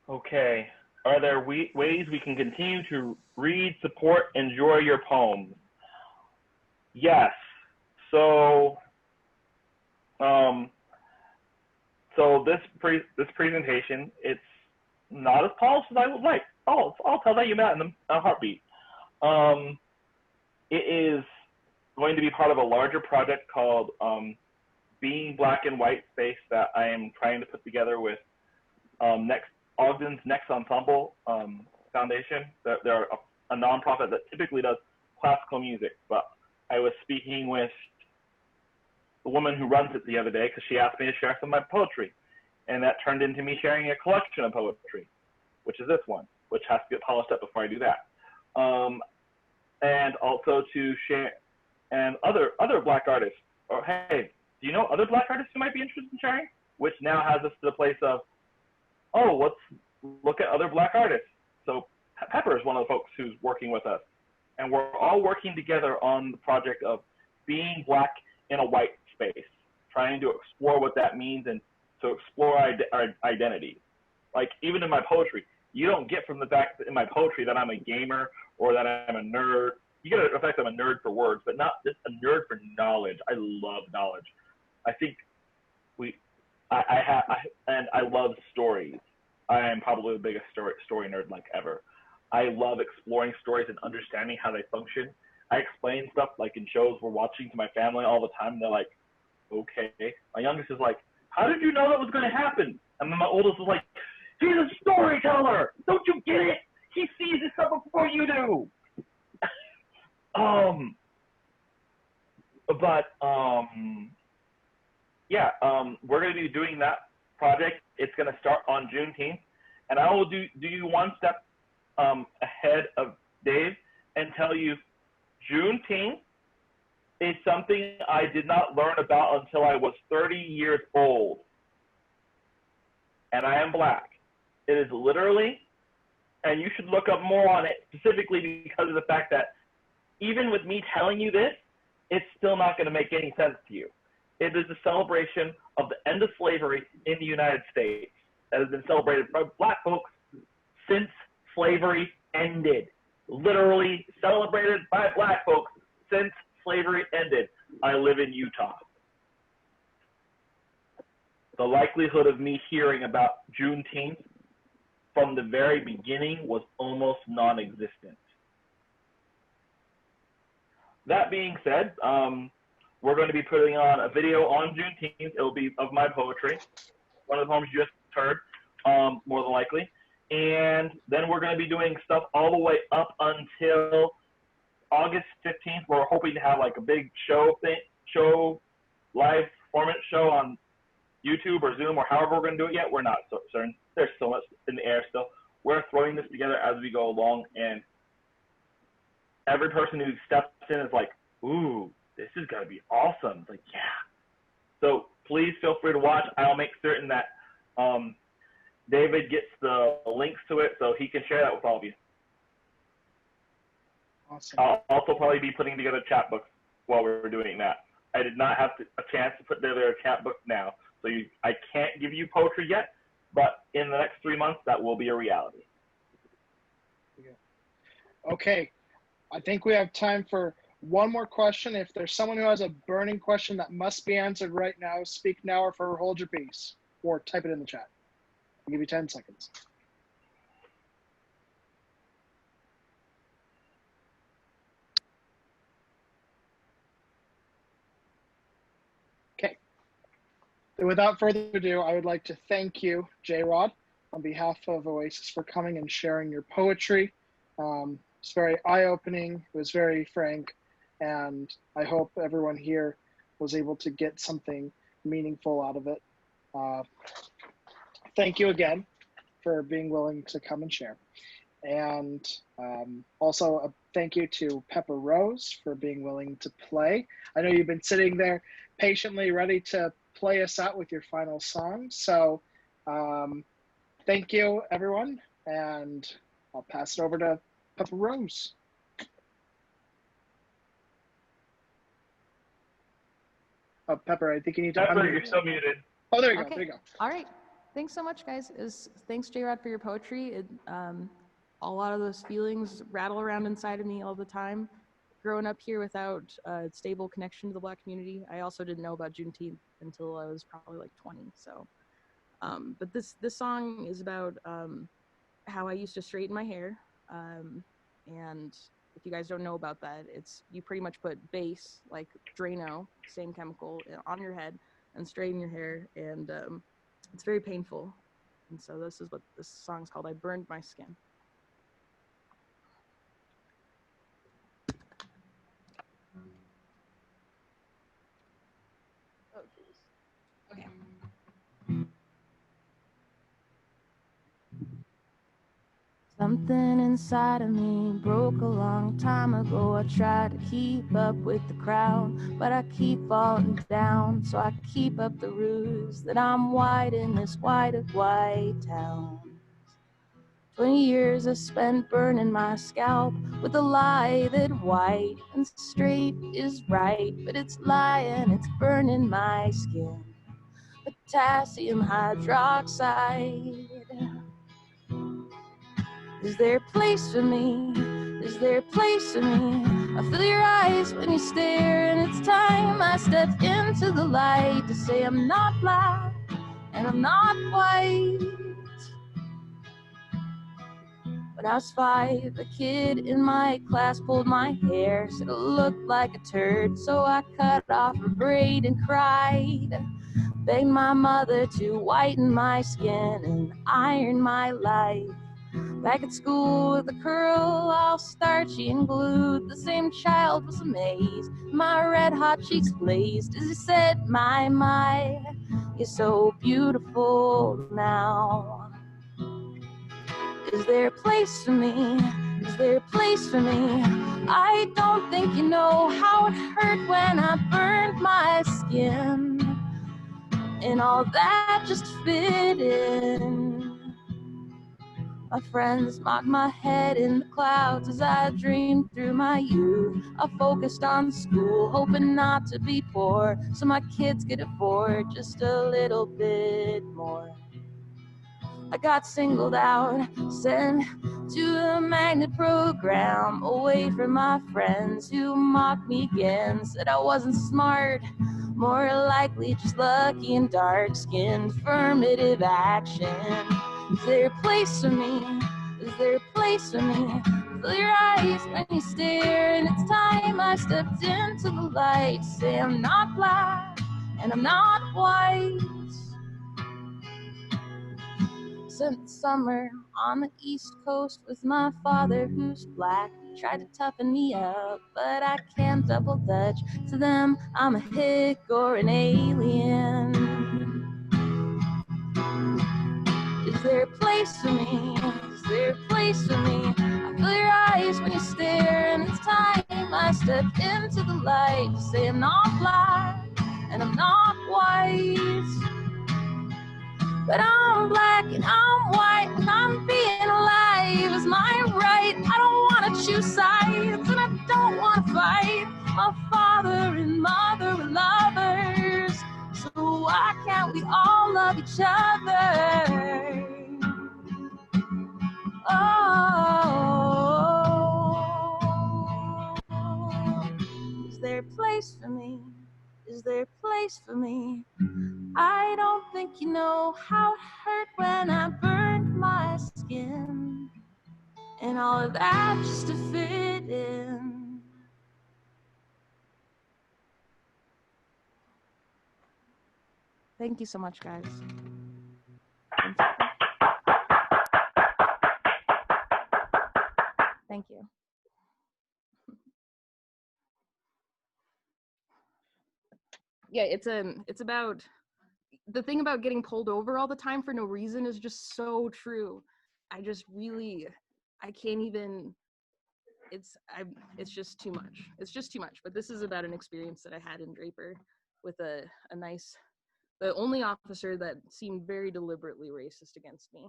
Okay. Are there ways we can continue to read, support, enjoy your poems? Yes. So, this presentation, it's not as polished as I would like. I'll tell that you that in a heartbeat. It is going to be part of a larger project called Being Black and White Space that I am trying to put together with Ogden's Next Ensemble Foundation. They're a nonprofit that typically does classical music, but I was speaking with the woman who runs it the other day because she asked me to share some of my poetry, and that turned into me sharing a collection of poetry, which is this one, which has to get polished up before I do that. And also to share, and other Black artists, or hey, do you know other Black artists who might be interested in sharing? Which now has us to the place of, oh, let's look at other Black artists. So Pepper is one of the folks who's working with us, and we're all working together on the project of being Black in a white space, trying to explore what that means and to explore our identity. Like, even in my poetry, you don't get from the fact that in my poetry that I'm a gamer or that I'm a nerd. You get the fact that I'm a nerd for words, but not just a nerd for knowledge. I love knowledge. I think I love stories. I am probably the biggest story nerd like ever. I love exploring stories and understanding how they function. I explain stuff like in shows we're watching to my family all the time. And they're like, okay. My youngest is like, how did you know that was going to happen? And then my oldest is like, he's a storyteller. Don't you get it? He sees this stuff before you do. We're going to be doing that project. It's going to start on Juneteenth, and I will do you one step ahead of Dave and tell you Juneteenth is something I did not learn about until I was 30 years old, and I am Black. It is literally, and you should look up more on it specifically because of the fact that even with me telling you this, it's still not going to make any sense to you. It is a celebration of the end of slavery in the United States that has been celebrated by Black folks since slavery ended. Literally celebrated by Black folks since slavery ended. I live in Utah. The likelihood of me hearing about Juneteenth from the very beginning was almost non-existent. That being said, we're going to be putting on a video on Juneteenth. It'll be of my poetry, one of the poems you just heard, more than likely. And then we're going to be doing stuff all the way up until August 15th. We're hoping to have like a big live performance show on YouTube or Zoom or however we're going to do it yet. We're not so certain. There's so much in the air still. We're throwing this together as we go along, and every person who steps in is like, ooh, this is going to be awesome. It's like, yeah. So please feel free to watch. I'll make certain that David gets the links to it so he can share that with all of you. Awesome. I'll also probably be putting together chat books while we're doing that. I did not have a chance to put together a chapbook now. So I can't give you poetry yet, but in the next 3 months, that will be a reality. Okay, I think we have time for one more question. If there's someone who has a burning question that must be answered right now, speak now or forever hold your peace, or type it in the chat. I'll give you 10 seconds. Okay. Without further ado, I would like to thank you, Jayrod, on behalf of Oasis for coming and sharing your poetry. It's very eye-opening, it was very frank, and I hope everyone here was able to get something meaningful out of it. Thank you again for being willing to come and share. And also a thank you to Pepper Rose for being willing to play. I know you've been sitting there patiently ready to play us out with your final song. So thank you, everyone, and I'll pass it over to Pepper Rose. Oh, Pepper, I think you need to Pepper, unmute. you're still muted. Oh, there you go. Okay. There you go. All right. Thanks so much, guys. Thanks, Jayrod, for your poetry. A lot of those feelings rattle around inside of me all the time. Growing up here without a stable connection to the Black community, I also didn't know about Juneteenth until I was probably like 20. So, but this song is about how I used to straighten my hair. And if you guys don't know about that, you pretty much put base, like Drano, same chemical, on your head and straighten your hair, and it's very painful. And so this is what this song's called. I burned my skin. Oh, geez. Okay. Something inside of me broke a long time ago. I tried to keep up with the crowd, but I keep falling down. So I keep up the ruse that I'm white in this white of white town. 20 years I spent burning my scalp with a lie that white and straight is right, but it's lying, it's burning my skin. Potassium hydroxide. Is there a place for me? Is there a place for me? I feel your eyes when you stare, and it's time I step into the light to say I'm not black and I'm not white. When I was 5, a kid in my class pulled my hair, said it looked like a turd, so I cut off a braid and cried. Begged my mother to whiten my skin and iron my life. Back at school with a curl all starchy and glued, the same child was amazed. My red hot cheeks blazed as he said, my, you're so beautiful now. Is there a place for me? Is there a place for me? I don't think you know how it hurt when I burned my skin, and all that just fit in. My friends mocked my head in the clouds as I dreamed through my youth. I focused on school, hoping not to be poor, so my kids could afford just a little bit more. I got singled out, sent to a magnet program, away from my friends who mocked me again, said I wasn't smart, more likely just lucky and dark-skinned. Affirmative action. Is there a place for me? Is there a place for me? Feel your eyes when you stare, and it's time I stepped into the light to say I'm not black and I'm not white. Spent the summer on the East Coast with my father who's black. He tried to toughen me up, but I can't double dutch. To them, I'm a hick or an alien. Is there a place for me? Is there a place for me? I feel your eyes when you stare, and it's time I step into the light to say I'm not black and I'm not white. But I'm black and I'm white and I'm being alive is my right. I don't want to choose sides and I don't want to fight. My father father and mother were lovers. So why can't we all love each other? Oh, is there a place for me? Is there a place for me? I don't think you know how it hurt when I burned my skin, and all of that just to fit in. Thank you so much, guys. Thank you. Yeah, it's about the thing about getting pulled over all the time for no reason is just so true. I can't even, it's just too much. It's just too much. But this is about an experience that I had in Draper with a nice, the only officer that seemed very deliberately racist against me.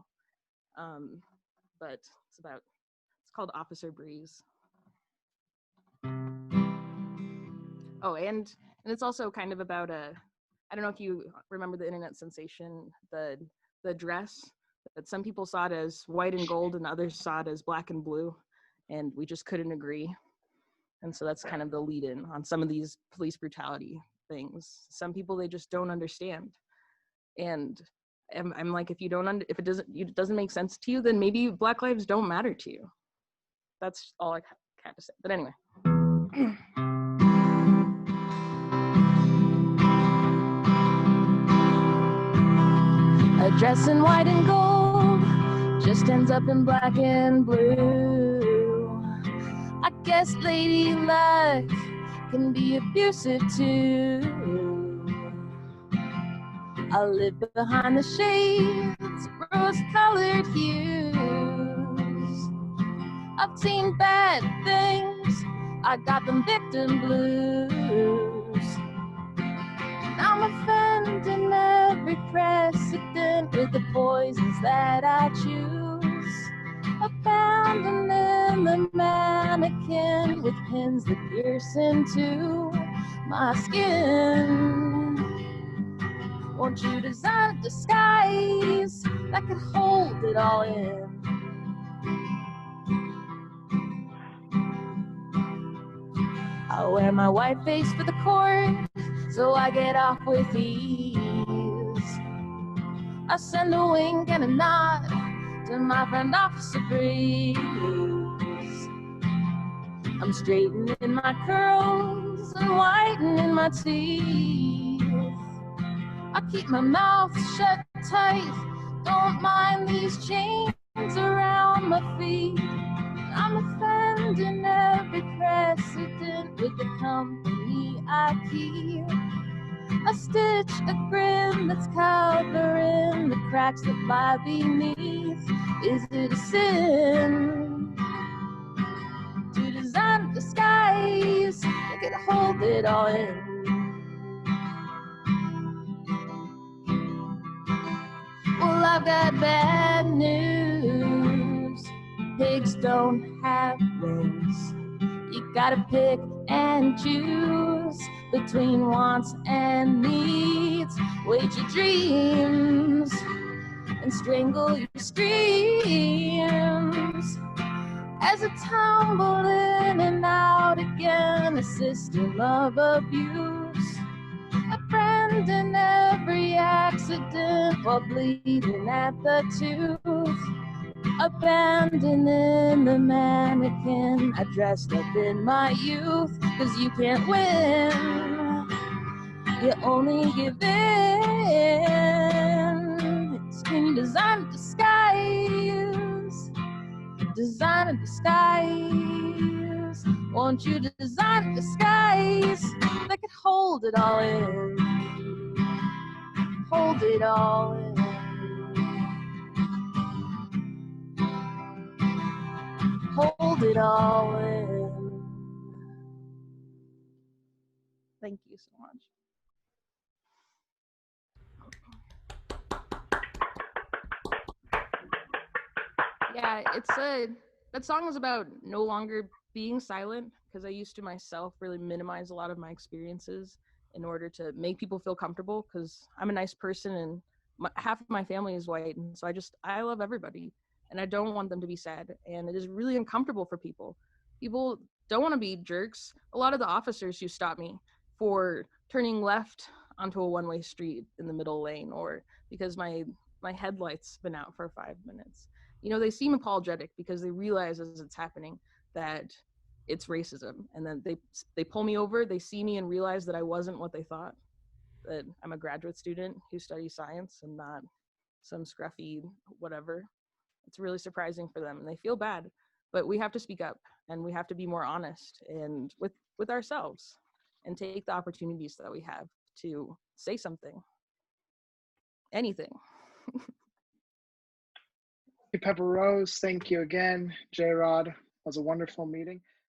But it's called Officer Breeze. Oh, and it's also kind of about I don't know if you remember the internet sensation, the dress, that some people saw it as white and gold and others saw it as black and blue, and we just couldn't agree. And so that's kind of the lead in on some of these police brutality things. Some people, they just don't understand. And I'm like, if it doesn't make sense to you, then maybe Black lives don't matter to you. That's all I had to say. But anyway. A dress in white and gold just ends up in black and blue. I guess Lady Luck can be abusive too. I live behind the shades, rose-colored hues. I've seen bad things, I got them victim blues. I'm offending every precedent with the poisons that I choose. Abandoning the mannequin with pins that pierce into my skin. Won't you design a disguise that could hold it all in? I'll wear my white face for the court, so I get off with ease. I send a wink and a nod to my friend Officer Breeze. I'm straightening my curls and whitening my teeth. I keep my mouth shut tight, don't mind these chains around my feet. I'm offending every precedent with the company I keep. I stitch a grin that's covering the cracks that lie beneath. Is it a sin to design a disguise that could hold it all in? Well, I've got bad news. Pigs don't have wings. You gotta pick and choose between wants and needs. Wage your dreams and strangle your screams. As I tumble in and out again, a system of abuse. A friend in every accident while bleeding at the tooth. Abandoning the mannequin I dressed up in my youth. 'Cause you can't win, you only give in. Can you design a disguise? Design a disguise. Won't you design a disguise that could hold it all in? Hold it all in. Hold it all in. Thank you so much. Yeah, that song is about no longer being silent, because I used to myself really minimize a lot of my experiences in order to make people feel comfortable, because I'm a nice person and half of my family is white, and so I love everybody and I don't want them to be sad, and it is really uncomfortable for people. People don't want to be jerks. A lot of the officers who stop me for turning left onto a one-way street in the middle lane, or because my headlights been out for 5 minutes, they seem apologetic because they realize as it's happening that it's racism, and then they pull me over, they see me and realize that I wasn't what they thought, that I'm a graduate student who studies science and not some scruffy whatever. It's really surprising for them and they feel bad, but we have to speak up and we have to be more honest and with ourselves and take the opportunities that we have to say something, anything. Pepper Rose, thank you again. Jayrod, it was a wonderful meeting.